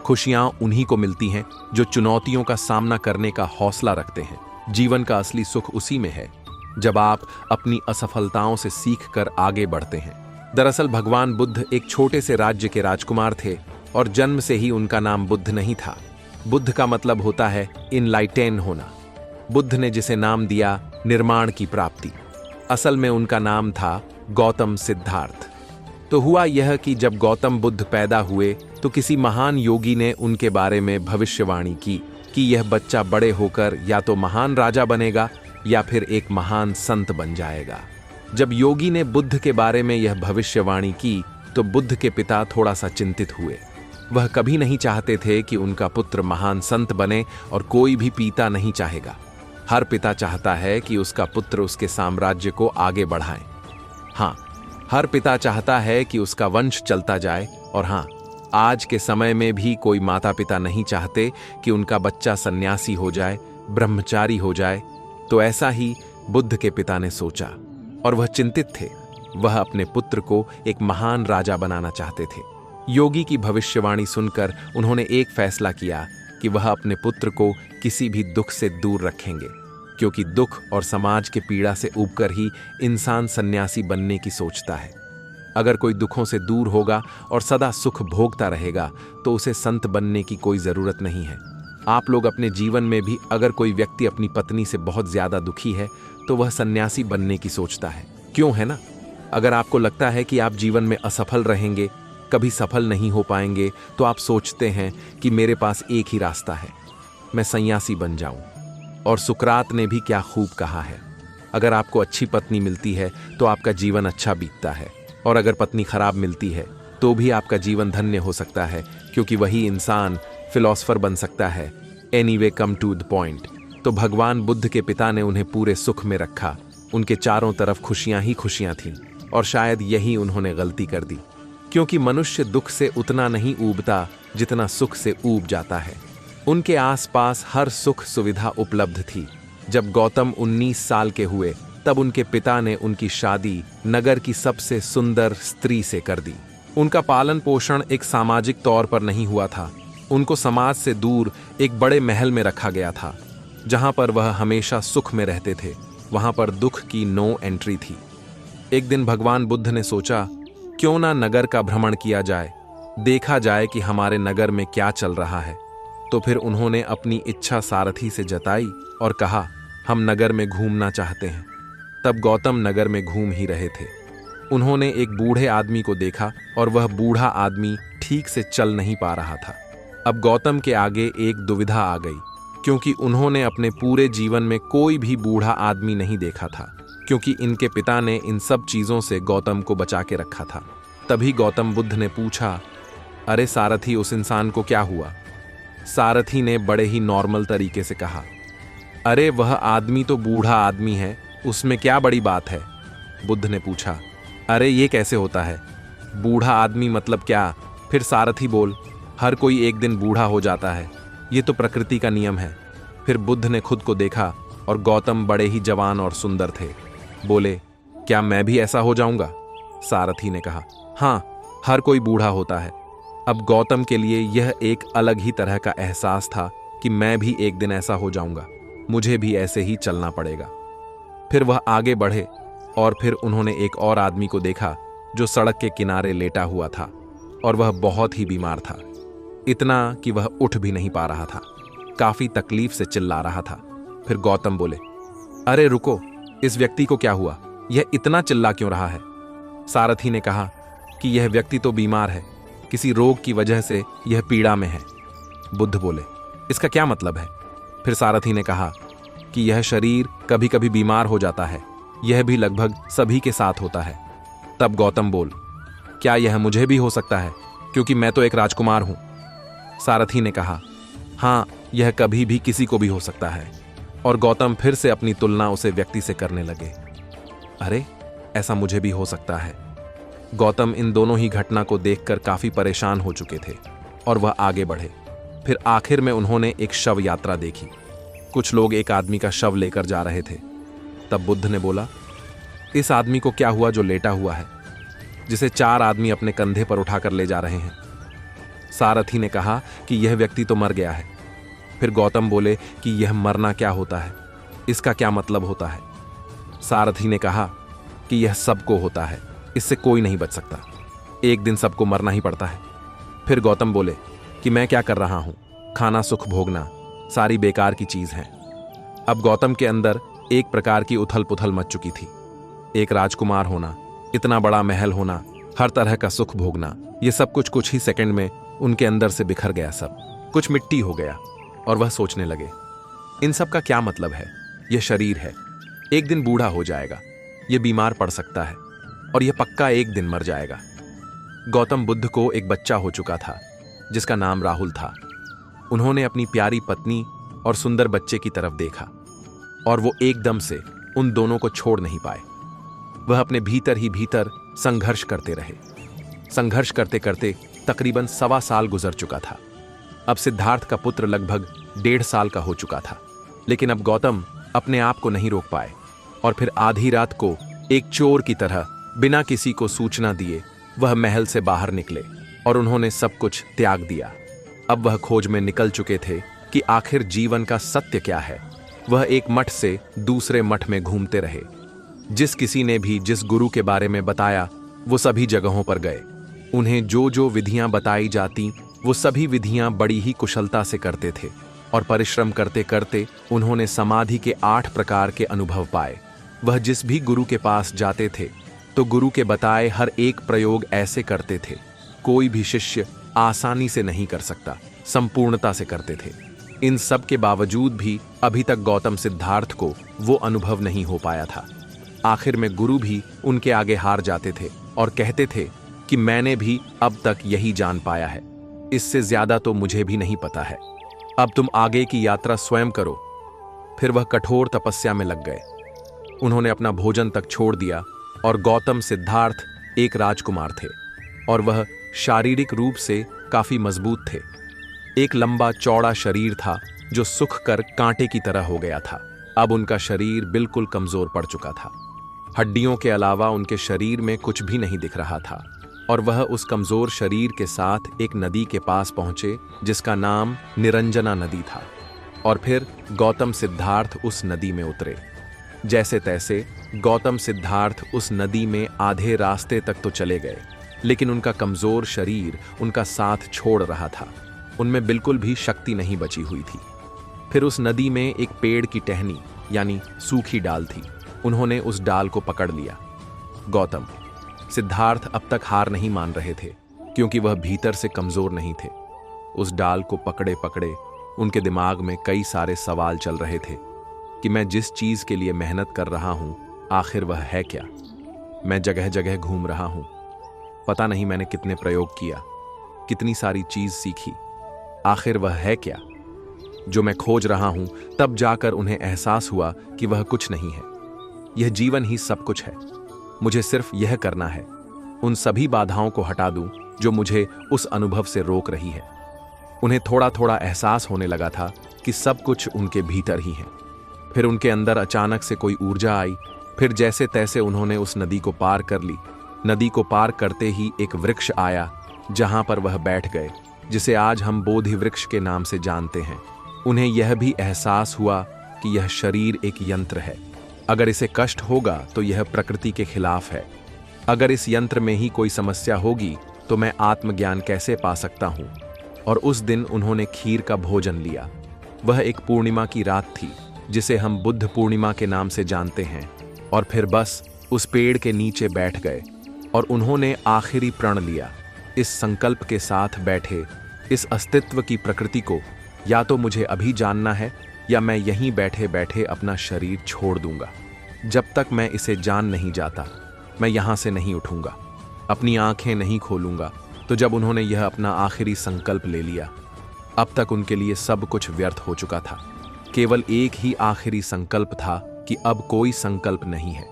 खुशियां उन्हीं को मिलती हैं जो चुनौतियों का सामना करने का हौसला रखते हैं। जीवन का असली सुख उसी में है, जब आप अपनी असफलताओं से सीखकर आगे बढ़ते हैं। दरअसल भगवान बुद्ध एक छोटे से राज्य के राजकुमार थे और जन्म से ही उनका नाम बुद्ध नहीं था। बुद्ध का मतलब होता है इनलाइटेन होना। बुद्ध ने जिसे नाम दिया निर्माण की प्राप्ति, असल में उनका नाम था गौतम सिद्धार्थ। तो हुआ यह कि जब गौतम बुद्ध पैदा हुए तो किसी महान योगी ने उनके बारे में भविष्यवाणी की कि यह बच्चा बड़े होकर या तो महान राजा बनेगा या फिर एक महान संत बन जाएगा। जब योगी ने बुद्ध के बारे में यह भविष्यवाणी की तो बुद्ध के पिता थोड़ा सा चिंतित हुए। वह कभी नहीं चाहते थे कि उनका पुत्र महान संत बने, और कोई भी पिता नहीं चाहेगा। हर पिता चाहता है कि उसका पुत्र उसके साम्राज्य को आगे बढ़ाए। हाँ, हर पिता चाहता है कि उसका वंश चलता जाए। और हाँ, आज के समय में भी कोई माता पिता नहीं चाहते कि उनका बच्चा सन्यासी हो जाए, ब्रह्मचारी हो जाए। तो ऐसा ही बुद्ध के पिता ने सोचा और वह चिंतित थे। वह अपने पुत्र को एक महान राजा बनाना चाहते थे। योगी की भविष्यवाणी सुनकर उन्होंने एक फैसला किया कि वह अपने पुत्र को किसी भी दुख से दूर रखेंगे, क्योंकि दुख और समाज के पीड़ा से ऊबकर ही इंसान सन्यासी बनने की सोचता है। अगर कोई दुखों से दूर होगा और सदा सुख भोगता रहेगा तो उसे संत बनने की कोई जरूरत नहीं है। आप लोग अपने जीवन में भी अगर कोई व्यक्ति अपनी पत्नी से बहुत ज्यादा दुखी है तो वह सन्यासी बनने की सोचता है, क्यों, है ना? अगर आपको लगता है कि आप जीवन में असफल रहेंगे, कभी सफल नहीं हो पाएंगे, तो आप सोचते हैं कि मेरे पास एक ही रास्ता है, मैं सन्यासी बन जाऊं। और सुकरात ने भी क्या खूब कहा है, अगर आपको अच्छी पत्नी मिलती है तो आपका जीवन अच्छा बीतता है, और अगर पत्नी खराब मिलती है तो भी आपका जीवन धन्य हो सकता है, क्योंकि वही इंसान फिलॉसफर बन सकता है। Anyway, come to the point. तो भगवान बुद्ध के पिता ने उन्हें पूरे सुख में रखा। उनके चारों तरफ खुशियां ही खुशियां थीं, और शायद यही उन्होंने गलती कर दी, क्योंकि मनुष्य दुख से उतना नहीं ऊबता जितना सुख से ऊब जाता है। उनके आसपास हर सुख सुविधा उपलब्ध थी। जब गौतम 19 साल के हुए तब उनके पिता ने उनकी शादी नगर की सबसे सुंदर स्त्री से कर दी। उनका पालन पोषण एक सामाजिक तौर पर नहीं हुआ था। उनको समाज से दूर एक बड़े महल में रखा गया था, जहां पर वह हमेशा सुख में रहते थे। वहां पर दुख की नो एंट्री थी। एक दिन भगवान बुद्ध ने सोचा, क्यों ना नगर का भ्रमण किया जाए, देखा जाए कि हमारे नगर में क्या चल रहा है। तो फिर उन्होंने अपनी इच्छा सारथी से जताई और कहा, हम नगर में घूमना चाहते हैं। तब गौतम नगर में घूम ही रहे थे। उन्होंने एक बूढ़े आदमी को देखा और वह बूढ़ा आदमी ठीक से चल नहीं पा रहा था। अब गौतम के आगे एक दुविधा आ गई, क्योंकि उन्होंने अपने पूरे जीवन में कोई भी बूढ़ा आदमी नहीं देखा था, क्योंकि इनके पिता ने इन सब चीजों से गौतम को बचा के रखा था। तभी गौतम बुद्ध ने पूछा, अरे सारथी, उस इंसान को क्या हुआ? सारथी ने बड़े ही नॉर्मल तरीके से कहा, अरे वह आदमी तो बूढ़ा आदमी है, उसमें क्या बड़ी बात है? बुद्ध ने पूछा, अरे ये कैसे होता है? बूढ़ा आदमी मतलब क्या? फिर सारथी बोल, हर कोई एक दिन बूढ़ा हो जाता है, ये तो प्रकृति का नियम है। फिर बुद्ध ने खुद को देखा और गौतम बड़े ही जवान और सुंदर थे। बोले, क्या मैं भी ऐसा हो जाऊंगा? सारथी ने कहा, हाँ, हर कोई बूढ़ा होता है। अब गौतम के लिए यह एक अलग ही तरह का एहसास था कि मैं भी एक दिन ऐसा हो जाऊंगा, मुझे भी ऐसे ही चलना पड़ेगा। फिर वह आगे बढ़े और फिर उन्होंने एक और आदमी को देखा जो सड़क के किनारे लेटा हुआ था और वह बहुत ही बीमार था, इतना कि वह उठ भी नहीं पा रहा था, काफी तकलीफ से चिल्ला रहा था। फिर गौतम बोले, अरे रुको, इस व्यक्ति को क्या हुआ? यह इतना चिल्ला क्यों रहा है? सारथी ने कहा कि यह व्यक्ति तो बीमार है, किसी रोग की वजह से यह पीड़ा में है। बुद्ध बोले, इसका क्या मतलब है? फिर सारथी ने कहा कि यह शरीर कभी कभी बीमार हो जाता है, यह भी लगभग सभी के साथ होता है। तब गौतम बोल, क्या यह मुझे भी हो सकता है, क्योंकि मैं तो एक राजकुमार हूं? सारथी ने कहा, हाँ, यह कभी भी किसी को भी हो सकता है। और गौतम फिर से अपनी तुलना उसे व्यक्ति से करने लगे। अरे, ऐसा मुझे भी हो सकता है। गौतम इन दोनों ही घटना को देखकर काफी परेशान हो चुके थे और वह आगे बढ़े। फिर आखिर में उन्होंने एक शव यात्रा देखी। कुछ लोग एक आदमी का शव लेकर जा रहे थे। तब बुद्ध ने बोला, इस आदमी को क्या हुआ जो लेटा हुआ है, जिसे 4 आदमी अपने कंधे पर उठाकर ले जा रहे हैं? सारथी ने कहा कि यह व्यक्ति तो मर गया है। फिर गौतम बोले कि यह मरना क्या होता है, इसका क्या मतलब होता है? सारथी ने कहा कि यह सबको होता है, इससे कोई नहीं बच सकता, एक दिन सबको मरना ही पड़ता है। फिर गौतम बोले कि मैं क्या कर रहा हूं, खाना सुख भोगना सारी बेकार की चीज है। अब गौतम के अंदर एक प्रकार की उथल पुथल मच चुकी थी। एक राजकुमार होना, इतना बड़ा महल होना, हर तरह का सुख भोगना, ये सब कुछ ही सेकंड में उनके अंदर से बिखर गया, सब कुछ मिट्टी हो गया। और वह सोचने लगे, इन सब का क्या मतलब है? यह शरीर है, एक दिन बूढ़ा हो जाएगा, यह बीमार पड़ सकता है और यह पक्का एक दिन मर जाएगा। गौतम बुद्ध को एक बच्चा हो चुका था जिसका नाम राहुल था। उन्होंने अपनी प्यारी पत्नी और सुंदर बच्चे की तरफ देखा और वो एकदम से उन दोनों को छोड़ नहीं पाए। वह अपने भीतर ही भीतर संघर्ष करते रहे। संघर्ष करते करते तकरीबन 1.25 साल गुजर चुका था। अब सिद्धार्थ का पुत्र लगभग 1.5 साल का हो चुका था। लेकिन अब गौतम अपने आप को नहीं रोक पाए और फिर आधी रात को एक चोर की तरह बिना किसी को सूचना दिए वह महल से बाहर निकले और उन्होंने सब कुछ त्याग दिया। अब वह खोज में निकल चुके थे कि आखिर जीवन का सत्य क्या है। वह एक मठ से दूसरे मठ में घूमते रहे। जिस किसी ने भी जिस गुरु के बारे में बताया वो सभी जगहों पर गए। उन्हें जो जो विधियां बताई जाती वो सभी विधियां बड़ी ही कुशलता से करते थे और परिश्रम करते करते उन्होंने समाधि के 8 प्रकार के अनुभव पाए। वह जिस भी गुरु के पास जाते थे तो गुरु के बताए हर एक प्रयोग ऐसे करते थे, कोई भी शिष्य आसानी से नहीं कर सकता, संपूर्णता से करते थे। इन सब के बावजूद भी अभी तक गौतम सिद्धार्थ को वो अनुभव नहीं हो पाया था। आखिर में गुरु भी उनके आगे हार जाते थे और कहते थे कि मैंने भी अब तक यही जान पाया है, इससे ज्यादा तो मुझे भी नहीं पता है, अब तुम आगे की यात्रा स्वयं करो। फिर वह कठोर तपस्या में लग गए। उन्होंने अपना भोजन तक छोड़ दिया और गौतम सिद्धार्थ एक राजकुमार थे और वह शारीरिक रूप से काफी मजबूत थे। एक लंबा चौड़ा शरीर था जो सूख कर कांटे की तरह हो गया था। अब उनका शरीर बिल्कुल कमजोर पड़ चुका था। हड्डियों के अलावा उनके शरीर में कुछ भी नहीं दिख रहा था और वह उस कमजोर शरीर के साथ एक नदी के पास पहुंचे जिसका नाम निरंजना नदी था। और फिर गौतम सिद्धार्थ उस नदी में उतरे। जैसे तैसे गौतम सिद्धार्थ उस नदी में आधे रास्ते तक तो चले गए, लेकिन उनका कमजोर शरीर उनका साथ छोड़ रहा था। उनमें बिल्कुल भी शक्ति नहीं बची हुई थी। फिर उस नदी में एक पेड़ की टहनी यानी सूखी डाल थी। उन्होंने उस डाल को पकड़ लिया। गौतम सिद्धार्थ अब तक हार नहीं मान रहे थे क्योंकि वह भीतर से कमजोर नहीं थे। उस डाल को पकड़े पकड़े उनके दिमाग में कई सारे सवाल चल रहे थे कि मैं जिस चीज के लिए मेहनत कर रहा हूं आखिर वह है क्या। मैं जगह जगह घूम रहा हूं, पता नहीं मैंने कितने प्रयोग किया, कितनी सारी चीज सीखी, आखिर वह है क्या जो मैं खोज रहा हूं। तब जाकर उन्हें एहसास हुआ कि वह कुछ नहीं है, यह जीवन ही सब कुछ है। मुझे सिर्फ यह करना है, उन सभी बाधाओं को हटा दूं जो मुझे उस अनुभव से रोक रही है। उन्हें थोड़ा थोड़ा एहसास होने लगा था कि सब कुछ उनके भीतर ही है। फिर उनके अंदर अचानक से कोई ऊर्जा आई। फिर जैसे तैसे उन्होंने उस नदी को पार कर ली। नदी को पार करते ही एक वृक्ष आया जहां पर वह बैठ गए, जिसे आज हम बोधि वृक्ष के नाम से जानते हैं। उन्हें यह भी एहसास हुआ कि यह शरीर एक यंत्र है, अगर इसे कष्ट होगा तो यह प्रकृति के खिलाफ है। अगर इस यंत्र में ही कोई समस्या होगी तो मैं आत्मज्ञान कैसे पा सकता हूं। और उस दिन उन्होंने खीर का भोजन लिया। वह एक पूर्णिमा की रात थी जिसे हम बुद्ध पूर्णिमा के नाम से जानते हैं। और फिर बस उस पेड़ के नीचे बैठ गए और उन्होंने आखिरी प्रण लिया। इस संकल्प के साथ बैठे, इस अस्तित्व की प्रकृति को या तो मुझे अभी जानना है या मैं यहीं बैठे बैठे अपना शरीर छोड़ दूंगा। जब तक मैं इसे जान नहीं जाता मैं यहां से नहीं उठूंगा, अपनी आंखें नहीं खोलूंगा। तो जब उन्होंने यह अपना आखिरी संकल्प ले लिया, अब तक उनके लिए सब कुछ व्यर्थ हो चुका था। केवल एक ही आखिरी संकल्प था कि अब कोई संकल्प नहीं है।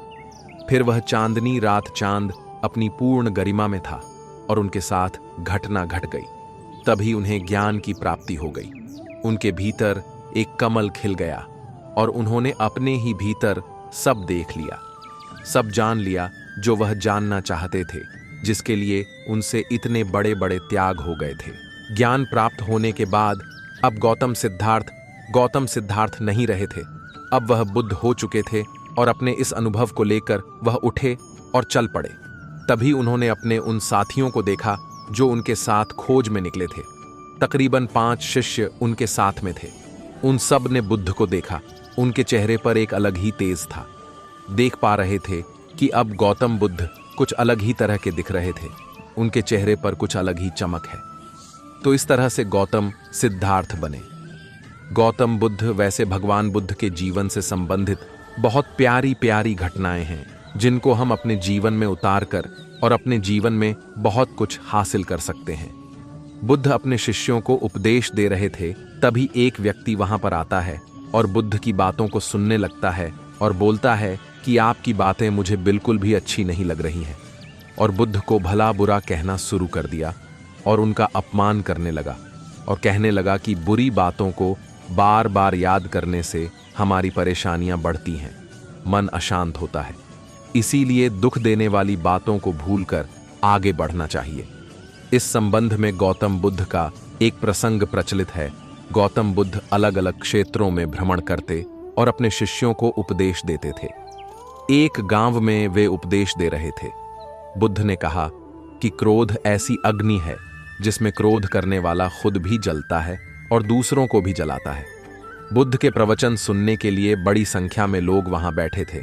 फिर वह चांदनी रात चांद अपनी पूर्ण गरिमा में था और उनके साथ घटना घट गई। तभी उन्हें ज्ञान की प्राप्ति हो गई। उनके भीतर एक कमल खिल गया और उन्होंने अपने ही भीतर सब देख लिया, सब जान लिया जो वह जानना चाहते थे, जिसके लिए उनसे इतने बड़े बड़े त्याग हो गए थे। ज्ञान प्राप्त होने के बाद अब गौतम सिद्धार्थ नहीं रहे थे। अब वह बुद्ध हो चुके थे और अपने इस अनुभव को लेकर वह उठे और चल पड़े। तभी उन्होंने अपने उन साथियों को देखा जो उनके साथ खोज में निकले थे। तकरीबन 5 शिष्य उनके साथ में थे। उन सब ने बुद्ध को देखा। उनके चेहरे पर एक अलग ही तेज था। देख पा रहे थे कि अब गौतम बुद्ध कुछ अलग ही तरह के दिख रहे थे। उनके चेहरे पर कुछ अलग ही चमक है। तो इस तरह से गौतम सिद्धार्थ बने। गौतम बुद्ध वैसे भगवान बुद्ध के जीवन से संबंधित बहुत प्यारी प्यारी घटनाएं हैं जिनको हम अपने जीवन में उतार कर और अपने जीवन में बहुत कुछ हासिल कर सकते हैं। बुद्ध अपने शिष्यों को उपदेश दे रहे थे, तभी एक व्यक्ति वहां पर आता है और बुद्ध की बातों को सुनने लगता है और बोलता है कि आपकी बातें मुझे बिल्कुल भी अच्छी नहीं लग रही हैं। और बुद्ध को भला बुरा कहना शुरू कर दिया और उनका अपमान करने लगा और कहने लगा कि बुरी बातों को बार बार याद करने से हमारी परेशानियां बढ़ती हैं, मन अशांत होता है। इसीलिए दुख देने वाली बातों को भूलकर आगे बढ़ना चाहिए। इस संबंध में गौतम बुद्ध का एक प्रसंग प्रचलित है। गौतम बुद्ध अलग अलग क्षेत्रों में भ्रमण करते और अपने शिष्यों को उपदेश देते थे। एक गांव में वे उपदेश दे रहे थे। बुद्ध ने कहा कि क्रोध ऐसी अग्नि है जिसमें क्रोध करने वाला खुद भी जलता है और दूसरों को भी जलाता है। बुद्ध के प्रवचन सुनने के लिए बड़ी संख्या में लोग वहां बैठे थे।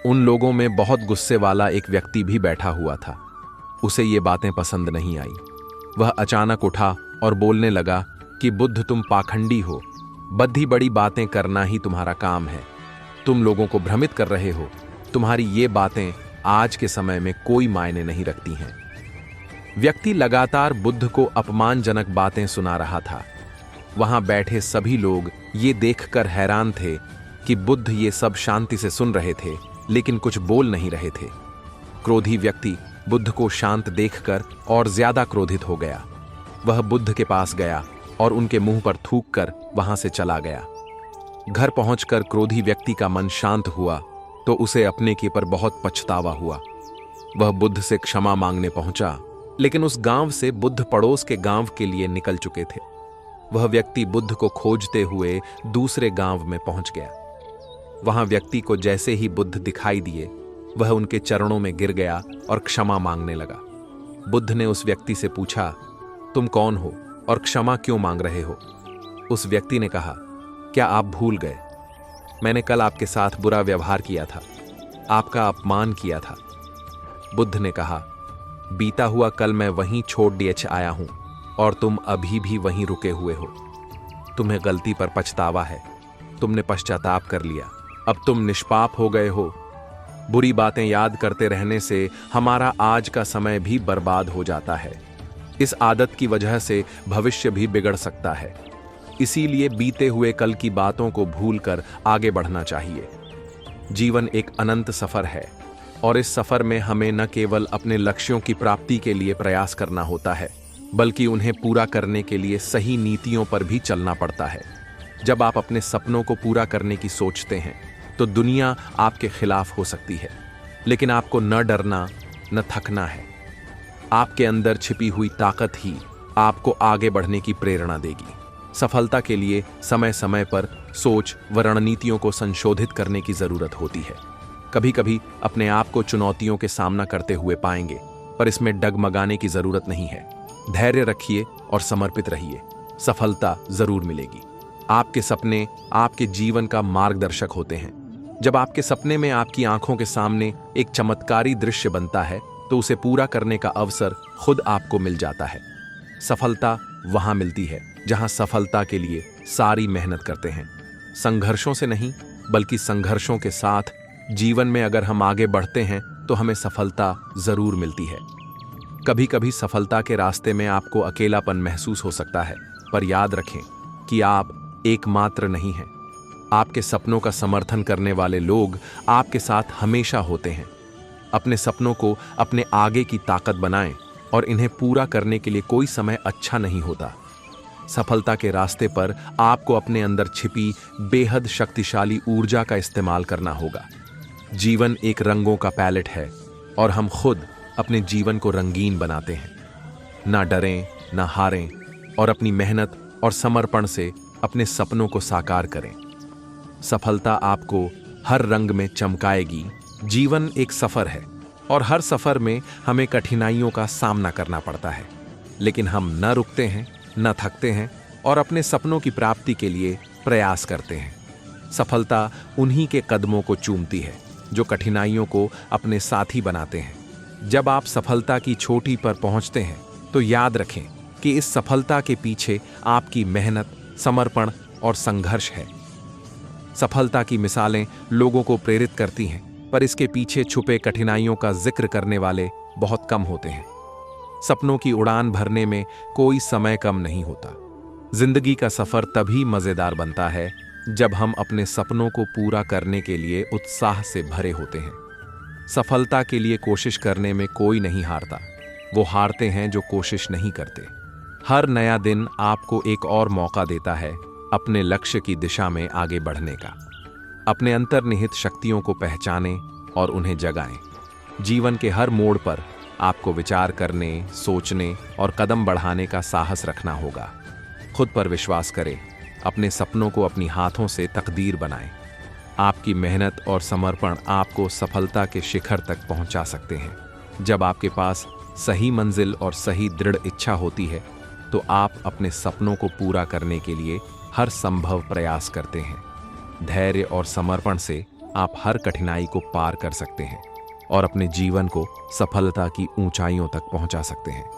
उन लोगों में बहुत गुस्से वाला एक व्यक्ति भी बैठा हुआ था। उसे ये बातें पसंद नहीं आई। वह अचानक उठा और बोलने लगा कि बुद्ध तुम पाखंडी हो, बद्धी बड़ी बातें करना ही तुम्हारा काम है। तुम लोगों को भ्रमित कर रहे हो। तुम्हारी ये बातें आज के समय में कोई मायने नहीं रखती हैं। व्यक्ति लगातार बुद्ध को अपमानजनक बातें सुना रहा था। वहां बैठे सभी लोग ये देखकर हैरान थे कि बुद्ध ये सब शांति से सुन रहे थे लेकिन कुछ बोल नहीं रहे थे। क्रोधी व्यक्ति बुद्ध को शांत देखकर और ज्यादा क्रोधित हो गया। वह बुद्ध के पास गया और उनके मुंह पर थूककर वहां से चला गया। घर पहुंचकर क्रोधी व्यक्ति का मन शांत हुआ तो उसे अपने के पर बहुत पछतावा हुआ। वह बुद्ध से क्षमा मांगने पहुंचा, लेकिन उस गांव से बुद्ध पड़ोस के गांव के लिए निकल चुके थे। वह व्यक्ति बुद्ध को खोजते हुए दूसरे गांव में पहुंच गया। वहां व्यक्ति को जैसे ही बुद्ध दिखाई दिए, वह उनके चरणों में गिर गया और क्षमा मांगने लगा। बुद्ध ने उस व्यक्ति से पूछा, तुम कौन हो और क्षमा क्यों मांग रहे हो? उस व्यक्ति ने कहा, क्या आप भूल गए? मैंने कल आपके साथ बुरा व्यवहार किया था, आपका अपमान किया था। बुद्ध ने कहा, बीता हुआ कल मैं वहीं छोड़ दिए आया हूं और तुम अभी भी वहीं रुके हुए हो। तुम्हें गलती पर पछतावा है, तुमने पश्चाताप कर लिया, अब तुम निष्पाप हो गए हो। बुरी बातें याद करते रहने से हमारा आज का समय भी बर्बाद हो जाता है। इस आदत की वजह से भविष्य भी बिगड़ सकता है। इसीलिए बीते हुए कल की बातों को भूलकर आगे बढ़ना चाहिए। जीवन एक अनंत सफर है और इस सफर में हमें न केवल अपने लक्ष्यों की प्राप्ति के लिए प्रयास करना होता है, बल्कि उन्हें पूरा करने के लिए सही नीतियों पर भी चलना पड़ता है। जब आप अपने सपनों को पूरा करने की सोचते हैं तो दुनिया आपके खिलाफ हो सकती है, लेकिन आपको न डरना, न थकना है। आपके अंदर छिपी हुई ताकत ही आपको आगे बढ़ने की प्रेरणा देगी। सफलता के लिए समय समय पर सोच व रणनीतियों को संशोधित करने की जरूरत होती है। कभी कभी अपने आप को चुनौतियों के सामना करते हुए पाएंगे, पर इसमें डगमगाने की जरूरत नहीं है। धैर्य रखिए और समर्पित रहिए, सफलता जरूर मिलेगी। आपके सपने आपके जीवन का मार्गदर्शक होते हैं। जब आपके सपने में आपकी आंखों के सामने एक चमत्कारी दृश्य बनता है तो उसे पूरा करने का अवसर खुद आपको मिल जाता है। सफलता वहां मिलती है जहां सफलता के लिए सारी मेहनत करते हैं। संघर्षों से नहीं, बल्कि संघर्षों के साथ जीवन में अगर हम आगे बढ़ते हैं तो हमें सफलता जरूर मिलती है। कभी कभी सफलता के रास्ते में आपको अकेलापन महसूस हो सकता है, पर याद रखें कि आप एकमात्र नहीं हैं। आपके सपनों का समर्थन करने वाले लोग आपके साथ हमेशा होते हैं। अपने सपनों को अपने आगे की ताकत बनाएं और इन्हें पूरा करने के लिए कोई समय अच्छा नहीं होता। सफलता के रास्ते पर आपको अपने अंदर छिपी बेहद शक्तिशाली ऊर्जा का इस्तेमाल करना होगा। जीवन एक रंगों का पैलेट है और हम खुद अपने जीवन को रंगीन बनाते हैं। ना डरें, ना हारें और अपनी मेहनत और समर्पण से अपने सपनों को साकार करें। सफलता आपको हर रंग में चमकाएगी। जीवन एक सफर है और हर सफर में हमें कठिनाइयों का सामना करना पड़ता है, लेकिन हम न रुकते हैं, न थकते हैं और अपने सपनों की प्राप्ति के लिए प्रयास करते हैं। सफलता उन्हीं के कदमों को चूमती है जो कठिनाइयों को अपने साथी बनाते हैं। जब आप सफलता की चोटी पर पहुंचते हैं तो याद रखें कि इस सफलता के पीछे आपकी मेहनत, समर्पण और संघर्ष है। सफलता की मिसालें लोगों को प्रेरित करती हैं, पर इसके पीछे छुपे कठिनाइयों का जिक्र करने वाले बहुत कम होते हैं। सपनों की उड़ान भरने में कोई समय कम नहीं होता। जिंदगी का सफर तभी मजेदार बनता है जब हम अपने सपनों को पूरा करने के लिए उत्साह से भरे होते हैं। सफलता के लिए कोशिश करने में कोई नहीं हारता, वो हारते हैं जो कोशिश नहीं करते। हर नया दिन आपको एक और मौका देता है अपने लक्ष्य की दिशा में आगे बढ़ने का। अपने अंतर्निहित शक्तियों को पहचानें और उन्हें जगाएं। जीवन के हर मोड़ पर आपको विचार करने, सोचने और कदम बढ़ाने का साहस रखना होगा। खुद पर विश्वास करें, अपने सपनों को अपनी हाथों से तकदीर बनाएं। आपकी मेहनत और समर्पण आपको सफलता के शिखर तक पहुंचा सकते हैं। जब आपके पास सही मंजिल और सही दृढ़ इच्छा होती है तो आप अपने सपनों को पूरा करने के लिए हर संभव प्रयास करते हैं। धैर्य और समर्पण से आप हर कठिनाई को पार कर सकते हैं और अपने जीवन को सफलता की ऊंचाइयों तक पहुंचा सकते हैं।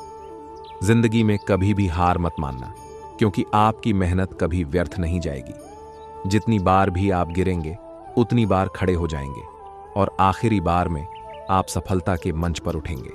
जिंदगी में कभी भी हार मत मानना, क्योंकि आपकी मेहनत कभी व्यर्थ नहीं जाएगी। जितनी बार भी आप गिरेंगे, उतनी बार खड़े हो जाएंगे और आखिरी बार में आप सफलता के मंच पर उठेंगे।